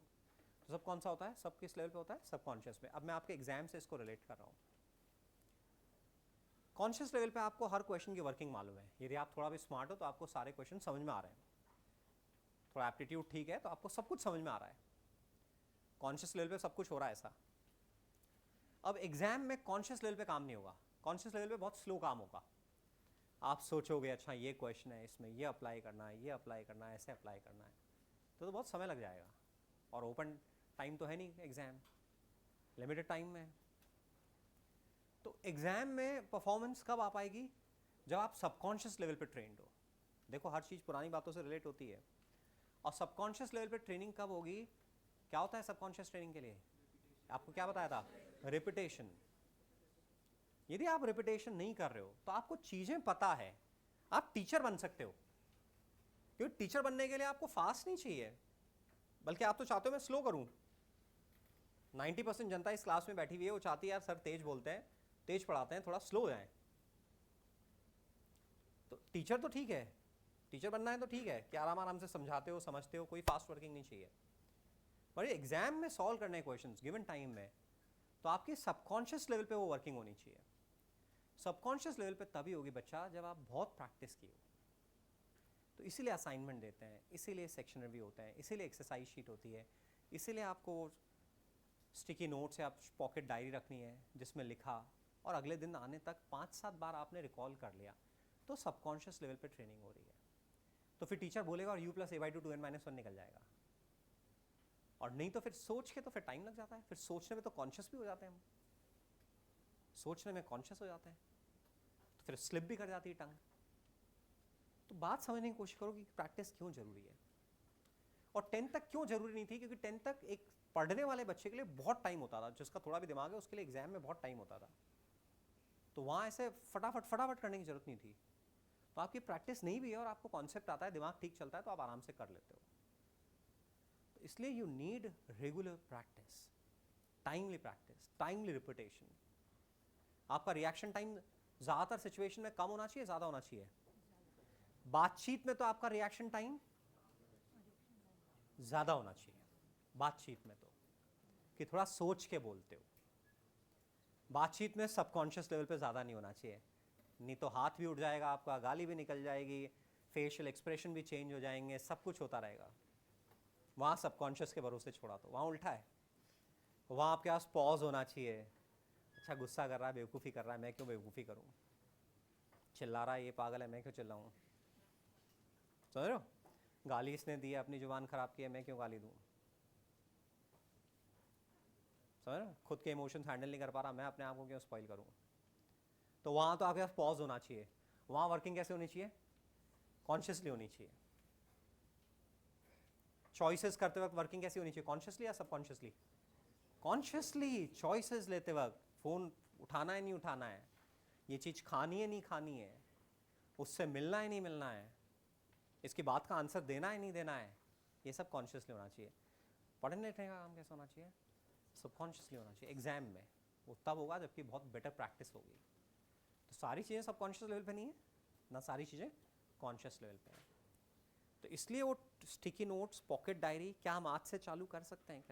तो सब कौन सा होता है, सब किस लेवल पे होता है, सबकॉन्शियस में। अब मैं आपके एग्जाम से इसको रिलेट कर रहा हूँ। कॉन्शियस लेवल पे आपको हर क्वेश्चन की वर्किंग मालूम है। यदि आप थोड़ा भी स्मार्ट हो तो आपको सारे क्वेश्चन समझ में आ रहे हैं, थोड़ा एप्टीट्यूड ठीक है तो आपको सब कुछ समझ में आ रहा है। कॉन्शियस लेवल पे सब कुछ हो रहा है ऐसा। अब एग्जाम में कॉन्शियस लेवल पे काम नहीं होगा, कॉन्शियस लेवल पे बहुत स्लो काम होगा। आप सोचोगे अच्छा ये क्वेश्चन है, इसमें ये अप्लाई करना है, ये अप्लाई करना है, ऐसे अप्लाई करना है, तो बहुत समय लग जाएगा। और ओपन टाइम तो है नहीं, एग्ज़ाम लिमिटेड टाइम में। तो एग्ज़ाम में परफॉर्मेंस कब आ पाएगी, जब आप सबकॉन्शियस लेवल पे ट्रेंड हो। देखो हर चीज़ पुरानी बातों से रिलेट होती है। और सबकॉन्शियस लेवल पे ट्रेनिंग कब होगी, क्या होता है सबकॉन्शियस ट्रेनिंग के लिए, आपको क्या बताया था, रिपीटेशन। यदि आप रिपीटेशन नहीं कर रहे हो तो आपको चीज़ें पता है, आप टीचर बन सकते हो। क्योंकि टीचर बनने के लिए आपको फास्ट नहीं चाहिए, बल्कि आप तो चाहते हो मैं स्लो करूं। 90% जनता इस क्लास में बैठी हुई है, वो चाहती है यार सर तेज बोलते हैं, तेज पढ़ाते हैं, थोड़ा स्लो जाए। तो टीचर तो ठीक है, टीचर बनना है तो ठीक है कि आराम आराम से समझाते हो, समझते हो, कोई फास्ट वर्किंग नहीं चाहिए। पर एग्जाम में सॉल्व करने क्वेश्चन गिवन टाइम में, तो आपकी सबकॉन्शियस लेवल पे वो वर्किंग होनी चाहिए। सबकॉन्शियस लेवल पे तभी होगी बच्चा जब आप बहुत प्रैक्टिस की हो। तो इसीलिए असाइनमेंट देते हैं, इसीलिए सेक्शन रिव्यू होते हैं, इसीलिए एक्सरसाइज शीट होती है, इसीलिए आपको स्टिकी नोट से आप पॉकेट डायरी रखनी है जिसमें लिखा, और अगले दिन आने तक 5-7 बार आपने रिकॉल कर लिया, तो सबकॉन्शियस लेवल पे ट्रेनिंग हो रही है। तो फिर टीचर बोलेगा और u+a/2 2n-1 निकल जाएगा। और नहीं तो फिर सोच के तो फिर टाइम लग जाता है, फिर सोचने में तो कॉन्शियस भी हो जाते हैं हम, सोचने में कॉन्शियस हो जाते हैं, तो फिर स्लिप भी कर जाती है टंग। तो बात समझने की कोशिश करो कि प्रैक्टिस क्यों जरूरी है, और 10th तक क्यों जरूरी नहीं थी। क्योंकि 10th तक एक पढ़ने वाले बच्चे के लिए बहुत टाइम होता था, जिसका थोड़ा भी दिमाग है उसके लिए एग्जाम में बहुत टाइम होता था। तो वहाँ ऐसे फटाफट फटाफट करने की जरूरत नहीं थी। तो आपकी प्रैक्टिस नहीं भी है और आपको कॉन्सेप्ट आता है, दिमाग ठीक चलता है, तो आप आराम से कर लेते हो। तो इसलिए you need regular practice, timely practice, timely repetition. आपका रिएक्शन टाइम ज़्यादातर सिचुएशन में कम होना चाहिए, ज़्यादा होना चाहिए। बातचीत में तो आपका रिएक्शन टाइम ज़्यादा होना चाहिए, बातचीत में तो, कि थोड़ा सोच के बोलते हो। बातचीत में सबकॉन्शियस लेवल पे ज़्यादा नहीं होना चाहिए, नहीं तो हाथ भी उठ जाएगा आपका, गाली भी निकल जाएगी, फेशियल एक्सप्रेशन भी चेंज हो जाएंगे, सब कुछ होता रहेगा। वहाँ सबकॉन्शियस के भरोसे छोड़ा, तो वहाँ उल्टा है। वहाँ आपके पास पॉज होना चाहिए। अच्छा गुस्सा कर रहा है, बेवकूफ़ी कर रहा है, मैं क्यों बेवकूफ़ी करूँ, चिल्ला रहा है ये पागल है, मैं क्यों चिल्लाऊँ, समझ रहे हो, गाली इसने दी है, अपनी जुबान खराब की है, मैं क्यों गाली दूँ, समझ रहे हो, खुद के इमोशंस हैंडल नहीं कर पा रहा, मैं अपने आप को क्यों स्पॉइल करूँ। तो वहाँ तो आपके पास पॉज होना चाहिए। वहाँ वर्किंग कैसे होनी चाहिए, कॉन्शियसली होनी चाहिए। चॉइसेस करते वक्त वर्किंग कैसी होनी चाहिए, कॉन्शियसली या सबकॉन्शियसली, कॉन्शियसली। चॉइसेस लेते वक्त फ़ोन उठाना है नहीं उठाना है, ये चीज़ खानी है नहीं खानी है, उससे मिलना है नहीं मिलना है, इसकी बात का आंसर देना है नहीं देना है, ये सब कॉन्शियसली होना चाहिए। पढ़ने लिखने का काम कैसे होना चाहिए, सबकॉन्शियसली होना चाहिए। एग्जाम में वो तब होगा जबकि बहुत बेटर प्रैक्टिस होगी। तो सारी चीज़ें सबकॉन्शियस लेवल पे नहीं है ना, सारी चीज़ें कॉन्शियस लेवल पे हैं। तो इसलिए वो स्टिकी नोट्स, पॉकेट डायरी, क्या हम आज से चालू कर सकते हैं,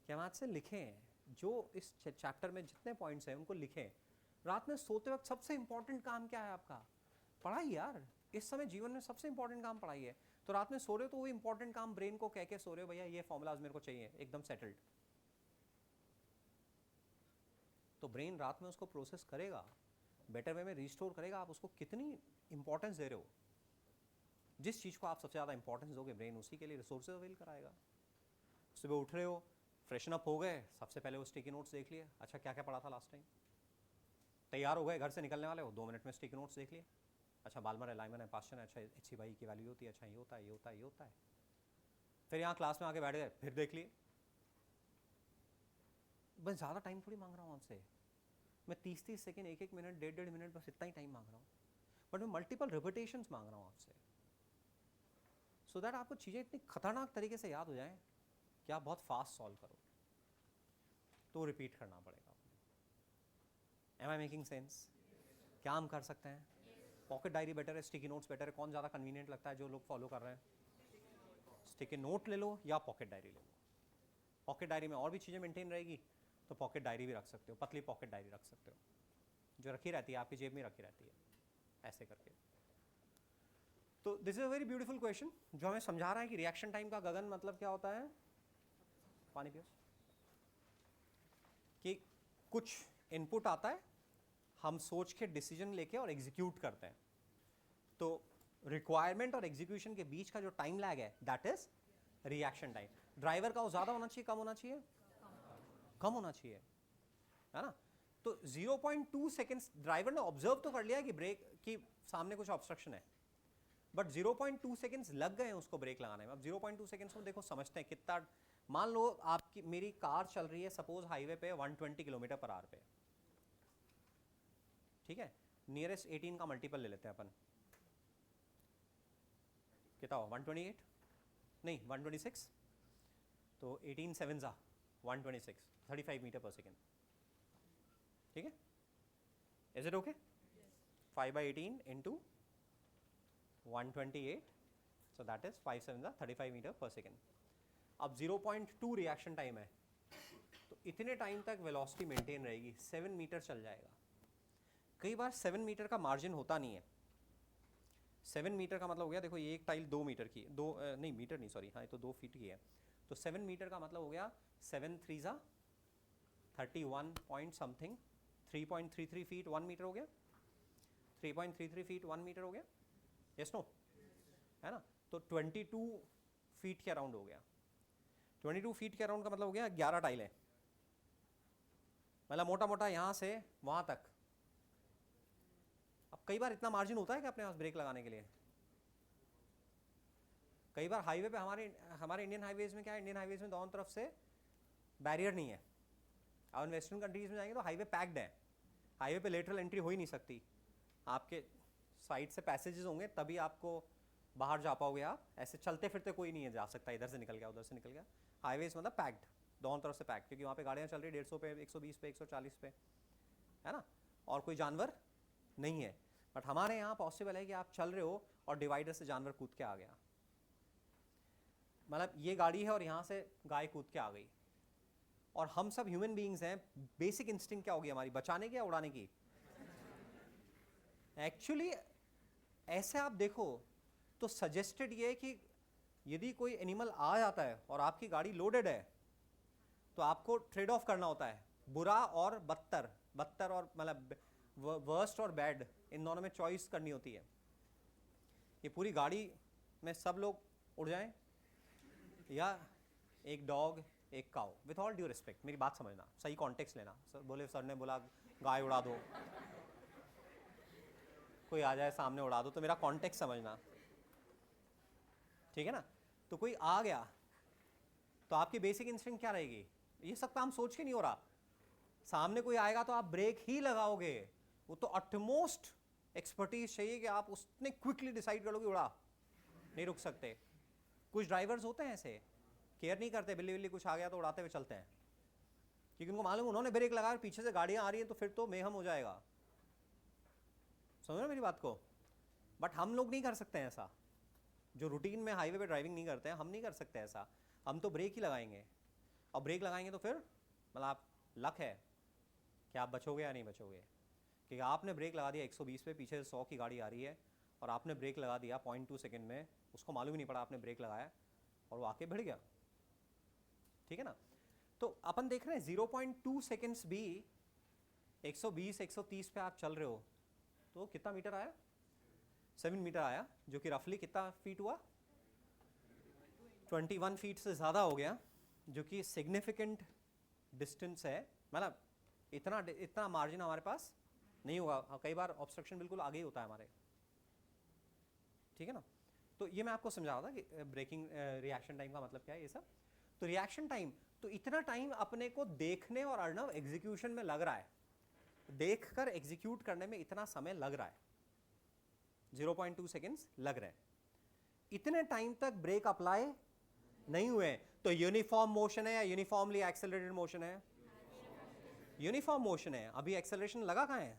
क्या हम आज से लिखें, जो इस चैप्टर में जितने पॉइंट्स हैं उनको लिखें। रात में सोते वक्त सबसे इंपॉर्टेंट काम क्या है आपका, पढ़ाई यार। इस समय जीवन में सबसे इंपॉर्टेंट काम पढ़ाई है। तो रात में सो रहे हो तो वो इंपॉर्टेंट काम ब्रेन को कह के सो रहे हो, भैया ये फॉर्मूलाज मेरे को चाहिए एकदम सेटल्ड। तो ब्रेन रात में उसको प्रोसेस करेगा, बेटर वे में रिस्टोर करेगा। आप उसको कितनी इंपॉर्टेंस दे रहे हो, जिस चीज़ को आप सबसे ज़्यादा इंपॉर्टेंस दोगे ब्रेन उसी के लिए रिसोर्सेज अवेल कराएगा। सुबह उठ रहे हो, फ्रेशन अप हो गए, सबसे पहले वो स्टिकी नोट्स देख लिए, अच्छा क्या क्या पढ़ा था लास्ट टाइम। तैयार हो गए, घर से निकलने वाले हो, 2 मिनट में स्टिकी नोट्स देख लिए, अच्छा बाल्मर है, लाइमन है, पास्चन है, अच्छा एच बाई की वैल्यू होती है, अच्छा ये होता है, ये होता है, ये होता है। फिर यहाँ क्लास में आके बैठ गए, फिर देख लिए। बस ज़्यादा टाइम थोड़ी मांग रहा हूँ आपसे, मैं 30-30 सेकेंड, 1-1 मिनट, 1.5 मिनट, बस इतना ही टाइम मांग रहा हूँ। बट मैं मल्टीपल रिपीटेशंस मांग रहा हूँ आपसे, सो दैट आपको चीज़ें इतनी खतरनाक तरीके से याद हो जाएं कि आप बहुत फास्ट सॉल्व करो। तो रिपीट करना पड़ेगा। Am I making sense? क्या हम कर सकते हैं? पॉकेट डायरी बेटर है, स्टिकी नोट्स बेटर है, कौन ज़्यादा कन्वीनियंट लगता है जो लोग फॉलो कर रहे हैं? स्टिकी नोट ले लो या पॉकेट डायरी ले लो, पॉकेट डायरी में और भी चीज़ें मेंटेन रहेगी, तो पॉकेट डायरी भी रख सकते हो, पतली पॉकेट डायरी रख सकते हो जो रखी रहती है आपकी जेब में रखी रहती है ऐसे करके। तो this is a very beautiful question जो हमें समझा रहा है कि रिएक्शन टाइम का गगन मतलब क्या होता है, पानी पियो, कि कुछ इनपुट आता है, हम सोच के डिसीजन लेके और एग्जीक्यूट करते हैं, तो रिक्वायरमेंट और एग्जीक्यूशन के बीच का जो टाइम लैग है that is reaction time. Driver का वो ज़्यादा होना चाहिए, कम होना चाहिए, कम होना चाहिए, है ना। तो 0.2 सेकेंड्स ड्राइवर ने ऑब्जर्व तो कर लिया कि ब्रेक की सामने कुछ ऑब्स्ट्रक्शन है, बट 0.2 सेकेंड्स लग गए हैं उसको ब्रेक लगाने में। अब 0.2 सेकेंड्स में देखो समझते हैं कितना, मान लो आपकी मेरी कार चल रही है सपोज हाईवे पे 120 किलोमीटर पर आवर पे, ठीक है, नियरेस्ट 18 का मल्टीपल ले लेते हैं अपन, कितना हो 128 नहीं 126, तो 18 7 जा 126, 35 मीटर पर सेकेंड, ठीक है, is it okay? 5/18 into 128, so that is 5 7 35 metre per second. अब 0.2 रिएक्शन टाइम है, तो इतने टाइम तक वेलोसिटी मेंटेन रहेगी, 7 मीटर चल जाएगा। कई बार 7 मीटर का मार्जिन होता नहीं है। 7 मीटर का मतलब हो गया, देखो ये एक टाइल 2 मीटर की, नहीं मीटर नहीं सॉरी, हाँ ये तो 2 फीट की है, तो 7 मीटर का मतलब हो गया 7 3 जा 31 पॉइंट समथिंग, 3.33 फीट 1 मीटर हो गया, 3.33 फीट 1 मीटर हो गया, यस नो, है ना। तो 22 फीट के अराउंड हो गया। 22 फीट के अराउंड का मतलब हो गया 11 टाइलें, मतलब मोटा मोटा यहाँ से वहाँ तक। अब कई बार इतना मार्जिन होता है कि अपने पास ब्रेक लगाने के लिए, कई बार हाईवे पे हमारे इंडियन हाईवेज में क्या है, इंडियन हाईवेज में दोनों तरफ से बैरियर नहीं है। और वेस्टर्न कंट्रीज में जाएंगे तो हाईवे पैक्ड है, हाईवे पे लेटरल एंट्री हो ही नहीं सकती, आपके साइड से पैसेजेस होंगे तभी आपको बाहर जा पाओगे आप, ऐसे चलते फिरते कोई नहीं है जा सकता, इधर से निकल गया उधर से निकल गया। हाईवेज मतलब पैक्ड, दोनों तरफ से पैक्ड, क्योंकि वहाँ पे गाड़ियाँ चल रही 150 पे 120 पे 140 पे, है ना, और कोई जानवर नहीं है। बट हमारे यहाँ पॉसिबल है कि आप चल रहे हो और डिवाइडर से जानवर कूद के आ गया, मतलब ये गाड़ी है और यहाँ से गाय कूद के आ गई, और हम सब ह्यूमन बीइंग्स हैं, बेसिक इंस्टिंक्ट क्या होगी हमारी, बचाने की या उड़ाने की? एक्चुअली ऐसे आप देखो तो सजेस्टेड ये है कि यदि कोई एनिमल आ जाता है और आपकी गाड़ी लोडेड है तो आपको ट्रेड ऑफ करना होता है, बुरा और बदतर, बदतर और मतलब वर्स्ट और बैड, इन दोनों में चॉइस करनी होती है। ये पूरी गाड़ी में सब लोग उड़ जाएं या एक डॉग एक काऊ, विथ ऑल ड्यू रिस्पेक्ट मेरी बात समझना, सही कॉन्टेक्स्ट लेना। सर बोले, सर ने बोला गाय उड़ा दो, कोई आ जाए सामने उड़ा दो, तो मेरा कॉन्टेक्स्ट समझना, ठीक है ना। तो कोई आ गया तो आपकी बेसिक इंस्टिंक्ट क्या रहेगी, ये सब काम सोच के नहीं हो रहा, सामने कोई आएगा तो आप ब्रेक ही लगाओगे, वो तो अटमोस्ट एक्सपर्टीज चाहिए कि आप उसने क्विकली डिसाइड करोगे उड़ा, नहीं रुक सकते। कुछ ड्राइवर्स होते हैं ऐसे, केयर नहीं करते, बिल्ली बिल्ली कुछ आ गया तो उड़ाते हुए चलते हैं, क्योंकि उनको मालूम उन्होंने ब्रेक लगाया, पीछे से गाड़ियां आ रही हैं तो फिर तो मेहम हो जाएगा, समझ रहे मेरी बात को। बट हम लोग नहीं कर सकते हैं ऐसा, जो रूटीन में हाईवे पे ड्राइविंग नहीं करते हैं, हम नहीं कर सकते ऐसा, हम तो ब्रेक ही लगाएंगे, और ब्रेक लगाएंगे तो फिर मतलब आप लक है कि आप बचोगे या नहीं बचोगे, क्योंकि आपने ब्रेक लगा दिया 120 पे, पीछे से 100 की गाड़ी आ रही है और आपने ब्रेक लगा दिया 0.2 सेकेंड में, उसको मालूम ही नहीं पड़ा आपने ब्रेक लगाया और वो आके भिड़ गया, ठीक है ना। तो अपन देख रहे हैं 0.2 सेकेंड्स भी 120 130 पे आप चल रहे हो तो कितना मीटर आया, 7 मीटर आया, जो कि रफली कितना फीट हुआ, 21 फीट से ज़्यादा हो गया, जो कि सिग्निफिकेंट डिस्टेंस है, मतलब इतना मार्जिन हमारे पास नहीं होगा, कई बार ऑब्स्ट्रक्शन बिल्कुल आगे ही होता है हमारे, ठीक है ना। तो ये मैं आपको समझा रहा था कि ब्रेकिंग रिएक्शन टाइम का मतलब क्या है ये सब। तो रिएक्शन टाइम, तो इतना टाइम अपने को देखने और अर्नव एग्जीक्यूशन में लग रहा है, देखकर एग्जीक्यूट करने में इतना समय लग रहा है, 0.2 सेकेंड्स लग रहे हैं, इतने टाइम तक ब्रेक अप्लाई नहीं हुए, तो यूनिफॉर्म मोशन है या यूनिफॉर्मली एक्सेलरेटेड मोशन है? यूनिफॉर्म मोशन है। अभी एक्सेलरेशन लगा कहाँ है,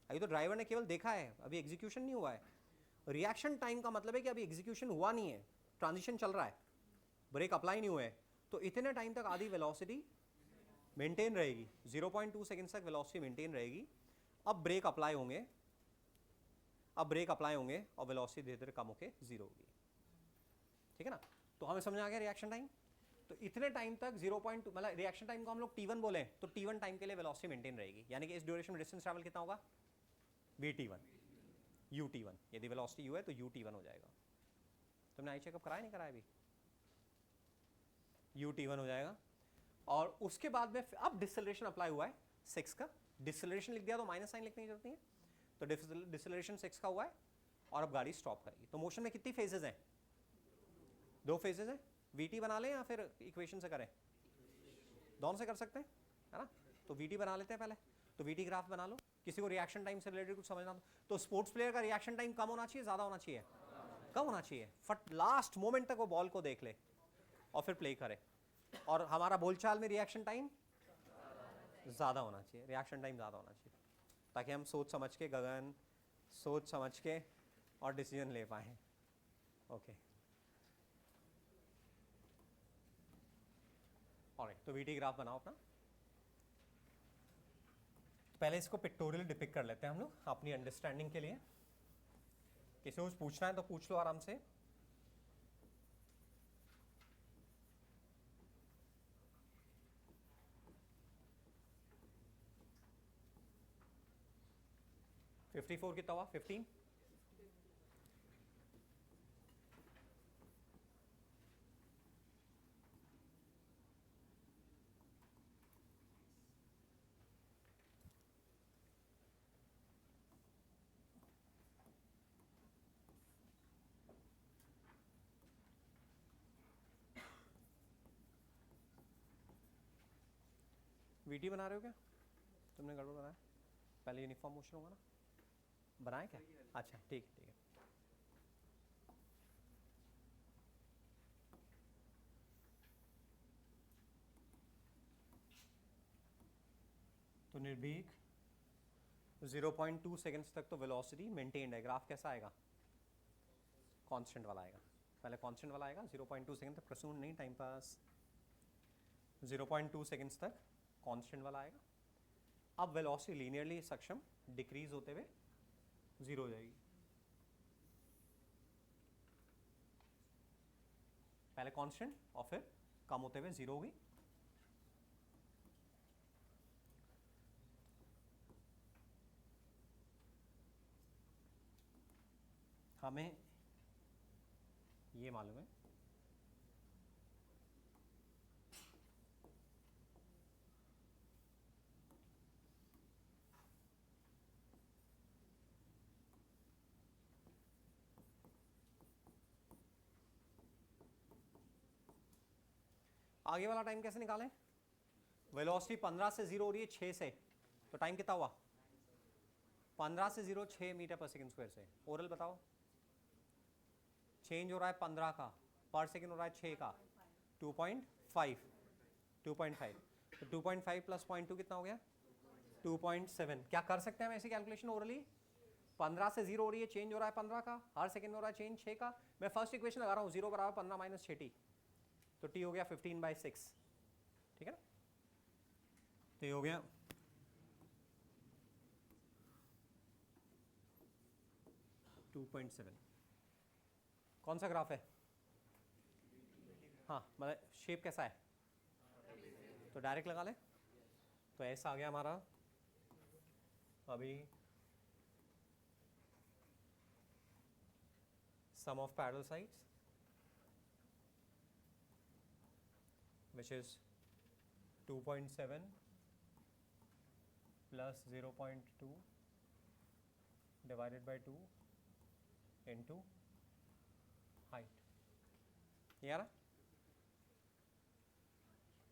अभी तो ड्राइवर ने केवल देखा है, अभी एग्जीक्यूशन नहीं हुआ है। रिएक्शन टाइम का मतलब है कि अभी एग्जीक्यूशन हुआ नहीं है, ट्रांजिशन चल रहा है, ब्रेक अप्लाई नहीं हुए, तो इतने टाइम तक आधी वेलोसिटी मेंटेन रहेगी, 0.2 सेकेंड्स तक वेलोसिटी मेंटेन रहेगी। अब ब्रेक अप्लाई होंगे, और वेलोसिटी धीरे धीरे कम होकर 0 होगी। ठीक है ना? तो हमें समझ आ गया रिएक्शन टाइम। तो इतने टाइम तक 0.2 मतलब रिएक्शन टाइम को हम लोग T1 बोले, तो T1 टाइम के लिए वेलोसिटी मेंटेन रहेगी, यानी कि इस ड्यूरेशन में डिस्टेंस ट्रैवल कितना होगा, VT1 UT1। यदि वेलोसिटी U है तो UT1 हो जाएगा। तुमने आई चेकअप कराया नहीं कराया अभी? UT1 हो जाएगा। और उसके बाद में अब डिसेलरेशन अप्लाई हुआ है 6 का, डिसेलरेशन लिख दिया तो माइनस साइन लिखने की जरूरत नहीं है, तो डिसेलरेशन 6 का हुआ है और अब गाड़ी स्टॉप करेगी। तो मोशन में कितनी फेजेस हैं, 2 फेजेस हैं। VT बना लें या फिर इक्वेशन से करें, दोनों से कर सकते हैं, है ना? तो VT बना लेते हैं पहले, तो VT ग्राफ बना लो। किसी को रिएक्शन टाइम से रिलेटेड कुछ समझना तो स्पोर्ट्स प्लेयर का रिएक्शन टाइम कम होना चाहिए, ज़्यादा होना चाहिए, कम होना चाहिए। फट लास्ट मोमेंट तक वो बॉल को देख ले और फिर प्ले करे। और हमारा बोलचाल में रिएक्शन टाइम ज़्यादा होना चाहिए, रिएक्शन टाइम ज़्यादा होना चाहिए, ताकि हम सोच समझ के गगन सोच समझ के और डिसीजन ले पाएँ। ओके ऑलराइट, तो VT ग्राफ बनाओ अपना। तो पहले इसको पिक्टोरियल डिपिक्ट कर लेते हैं हम लोग अपनी अंडरस्टैंडिंग के लिए। किसी को कुछ पूछना है तो पूछ लो आराम से। फिफ्टी 54 कितना हुआ, 15। VT बना रहे हो क्या तुमने? गड़बड़ बनाया, पहले यूनिफॉर्म मोशन होगा ना, बनाए क्या? अच्छा ठीक है ठीक है। तो निर्भीक 0.2 सेकेंड्स तक तो वेलोसिटी मेंटेन्ड है। ग्राफ कैसा आएगा, कांस्टेंट वाला आएगा। पहले कांस्टेंट वाला आएगा 0.2 सेकेंड तक, प्रसून नहीं, टाइम पास। 0.2 सेकेंड्स तक कांस्टेंट वाला आएगा। अब वेलोसिटी लीनियरली सक्षम डिक्रीज होते हुए 0 हो जाएगी। पहले कांस्टेंट और फिर कम होते हुए 0 होगी। हमें ये मालूम है आगे वाला टाइम कैसे निकालें। वेलोसिटी 15 से 0 हो रही है 6 से, तो टाइम कितना हुआ, 15 से 0 6 मीटर पर सेकंड स्क्वायर से। ओरल बताओ, चेंज हो रहा है 15 का, पर सेकंड हो रहा है 6 का, 2.5 तो 2.5 प्लस 0.2 कितना हो गया, 2.7। क्या कर सकते हैं हम ऐसी कैलकुलेशन ओरली? 15 से 0 हो रही है, चेंज हो रहा है 15 का, हर सेकंड हो रहा है चेंज 6 का। मैं फर्स्ट इक्वेशन लगा रहा हूँ, 0 बराबर 15 माइनस 6t, तो t हो गया 15/6। ठीक है ना? तो ये हो गया 2.7। कौन सा ग्राफ है? हाँ मतलब शेप कैसा है, तो डायरेक्ट लगा ले। तो ऐसा आ गया हमारा अभी sum of parallel sides which is 2.7 plus 0.2 divided by 2 into height। ये आ रहा?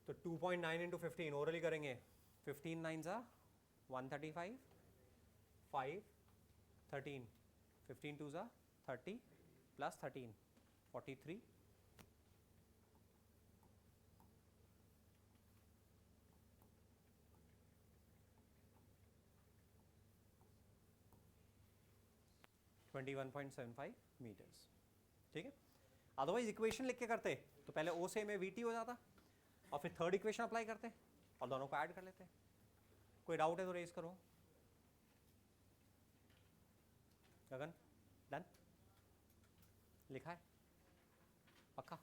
तो 2.9 into 15 ओरली करेंगे, 15 9 जा 135, 5 13, 15 2 जा 30 प्लस 13 43, (21.75 मीटर्स। ठीक है? अदरवाइज इक्वेशन लिख के करते तो पहले ओ से में VT हो जाता, और फिर थर्ड इक्वेशन अप्लाई करते हैं और दोनों को ऐड कर लेते हैं. कोई डाउट है तो रेज करो. गगन डन लिखा है पक्का.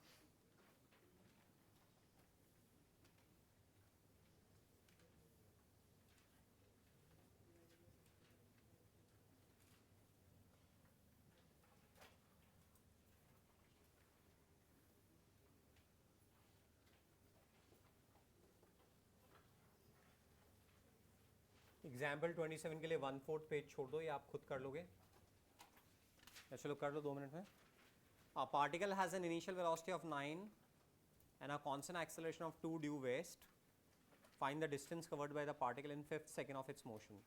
एग्जाम्पल 27 के लिए 1/4 पेज छोड़ दो, ये आप खुद कर लोगे. चलो कर लो 2 मिनट में. A particle has an initial velocity of 9 and a constant acceleration of 2 due west. Find the distance covered by the particle in 5th second of its motion.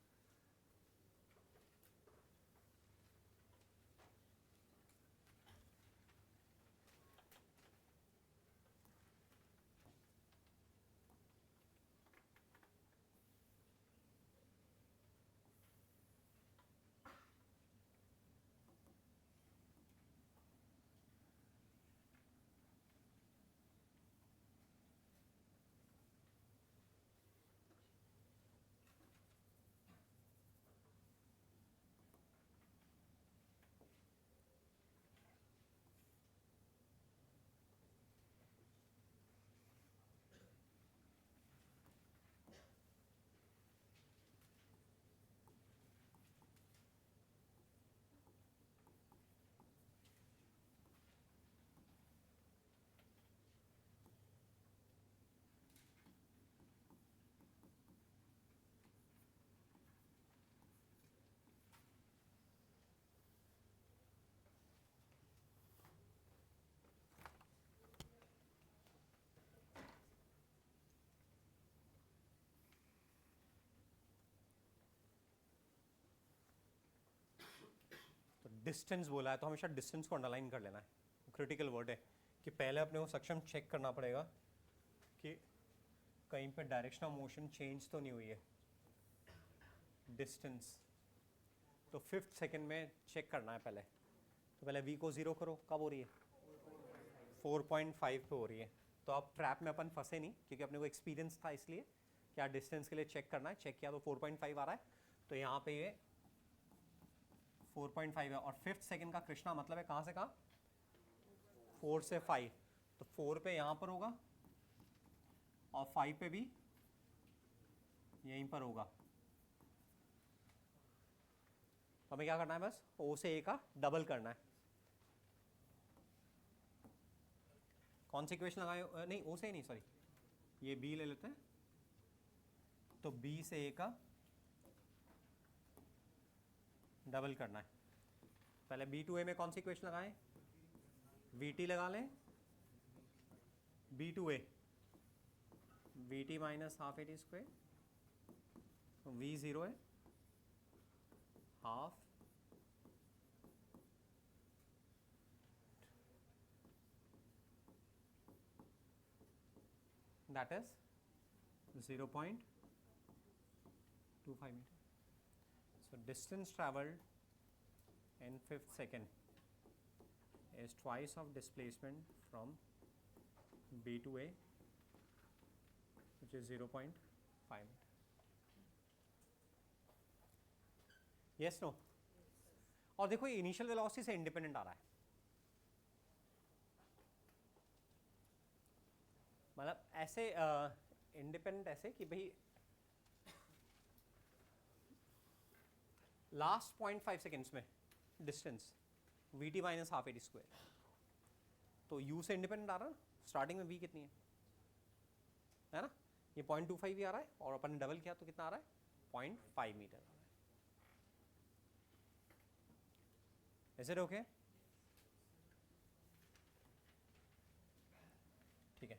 Distance बोला है तो हमेशा डिस्टेंस को अंडरलाइन कर लेना है. Critical word है कि पहले अपने को सक्षम चेक करना पड़ेगा कि कहीं पे डायरेक्शन ऑफ मोशन चेंज तो नहीं हुई है. डिस्टेंस तो 5th सेकेंड में चेक करना है पहले. तो पहले v को 0 करो. कब हो रही है? 4.5 पे हो रही है. तो अब ट्रैप में अपन फंसे नहीं क्योंकि अपने को एक्सपीरियंस था, इसलिए क्या डिस्टेंस के लिए चेक करना है. चेक किया तो 4.5 आ रहा है. तो यहाँ पे ये 4.5 है और 5th सेकेंड का कृष्णा मतलब है कहाँ से कहाँ? 4 से 5. तो 4 पे यहाँ पर होगा और 5 पे भी यहीं पर होगा. तो हमें क्या करना है? बस O से A का डबल करना है. कौन सी इक्वेशन लगाए? नहीं O से नहीं, सॉरी ये B ले लेते हैं. तो B से A का डबल करना है. पहले B to A में कौन सी इक्वेशन लगाएं? VT लगा लें. B to A VT minus half AT square. V 0 है, half that is 0.25 meter. So distance traveled in 5th second is twice of displacement from B to A, which is 0.5 meter. Yes, no? और देखो ये initial velocity से independent आ रहा है. मतलब ऐसे independent ऐसे कि भाई लास्ट 0.5 सेकेंड्स में distance VT minus half AT square. तो U से इंडिपेंडेंट आ रहा है. स्टार्टिंग में V कितनी है ना? ये 0.25 ही आ रहा है और अपन ने डबल किया तो कितना आ रहा है? 0.5 मीटर आ रहा है. Is it okay? ठीक है.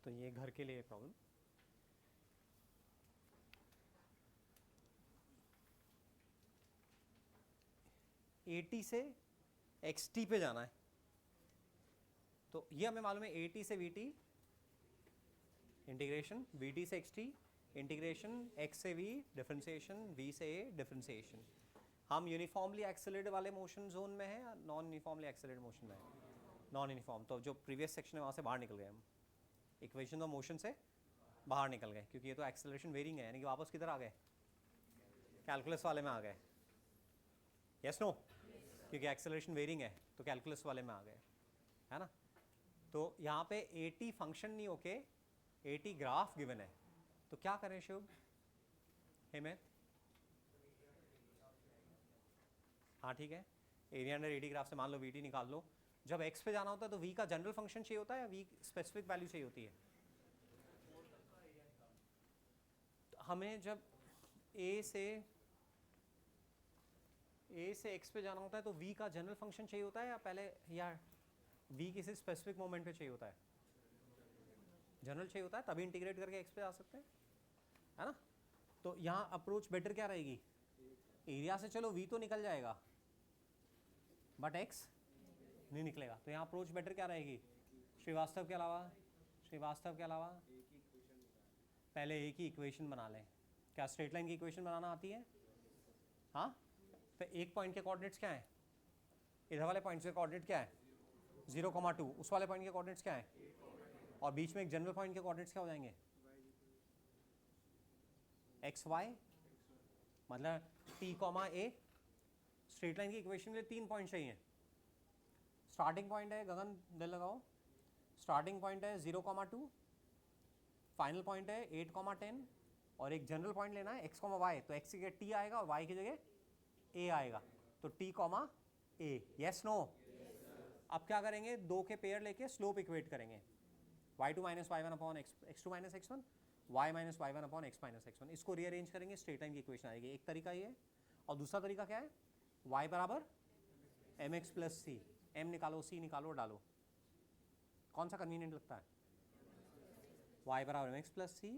तो ये घर के लिए प्रॉब्लम। AT से XT पे जाना है, तो ये हमें मालूम है AT से VT इंटीग्रेशन, VT से XT इंटीग्रेशन, X से V डिफरेंशिएशन, V से A डिफरेंशिएशन। हम यूनिफॉर्मली एक्सेलरेटेड वाले मोशन जोन में है या नॉन यूनिफॉर्मली एक्सेलरेटेड मोशन में है? Non uniform. तो जो प्रीवियस सेक्शन है वहाँ से बाहर निकल गए हम, इक्वेशन ऑफ मोशन से बाहर निकल गए, क्योंकि ये तो एक्सेलरेशन वेरिंग है, यानी कि वापस किधर आ गए? कैलकुलस वाले में आ गए। Yes no? क्योंकि एक्सेलरेशन वेरिंग है तो कैलकुलस वाले में आ गए, है ना? तो यहाँ पे AT फंक्शन नहीं होके AT ग्राफ गिवन है, तो क्या करें शुभ हेमंत? हाँ ठीक है, एरिया अंडर AT ग्राफ से मान लो VT निकाल लो। जब X पे जाना होता है तो V का जनरल फंक्शन चाहिए होता है या V स्पेसिफिक वैल्यू चाहिए होती है? तो हमें जब A से X पे जाना होता है तो V का जनरल फंक्शन चाहिए होता है या पहले, या V किसी स्पेसिफिक मोमेंट पे चाहिए होता है? जनरल चाहिए होता है, तभी इंटीग्रेट करके X पे जा सकते हैं, है ना? तो यहाँ अप्रोच बेटर क्या रहेगी? एरिया से चलो V तो निकल जाएगा बट X नहीं निकलेगा, तो यहाँ अप्रोच बेटर क्या रहेगी? श्रीवास्तव के अलावा पहले एक ही इक्वेशन बना लें। क्या स्ट्रेट लाइन की इक्वेशन बनाना आती है? हाँ, फिर एक पॉइंट के कोऑर्डिनेट्स क्या हैं? इधर वाले पॉइंट के कोऑर्डिनेट क्या है? 0,2। उस वाले पॉइंट के कोऑर्डिनेट्स क्या है? और बीच में एक जनरल पॉइंट के कोऑर्डिनेट्स क्या हो जाएंगे? XY, मतलब T, A। स्ट्रेट लाइन की इक्वेशन के लिए 3 पॉइंट चाहिए। स्टार्टिंग पॉइंट है, गगन दिल लगाओ, स्टार्टिंग पॉइंट है 0,2, फाइनल पॉइंट है 8,10, और एक जनरल पॉइंट लेना है x, y। तो x की जगह T आएगा और y की जगह A आएगा, तो T, A। Yes no? अब क्या करेंगे? दो के पेयर लेके स्लोप इक्वेट करेंगे, y2 minus y1 upon x2 minus x1, y minus y1 upon x minus x1। इसको रीअरेंज करेंगे, स्ट्रेट लाइन की इक्वेशन आएगी। एक तरीका ये है, और दूसरा तरीका क्या है? y बराबर mx प्लस सी, m निकालो, c निकालो, डालो। कौन सा कन्वीनियंट लगता है? y बराबर mx प्लस सी।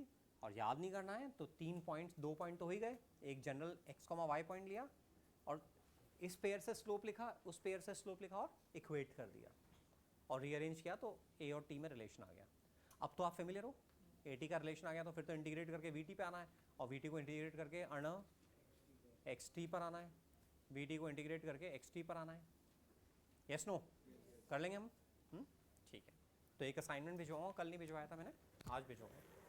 और याद नहीं करना है तो 3 पॉइंट्स, 2 पॉइंट तो हो ही गए। एक जनरल x, y पॉइंट लिया और इस पेयर से स्लोप लिखा, उस पेयर से स्लोप लिखा और इक्वेट कर दिया और रीअरेंज किया, तो A और T में रिलेशन आ गया। अब तो आप फेमिलियर हो, AT का रिलेशन आ गया, तो फिर तो इंटीग्रेट करके VT पे आना है, और VT को इंटीग्रेट करके XT पर आना है, VT को इंटीग्रेट करके XT पर आना है। Yes no? कर लेंगे हम? ठीक है, तो एक असाइनमेंट भिजवाऊंगा, कल नहीं भिजवाया था मैंने, आज भिजवाऊंगा।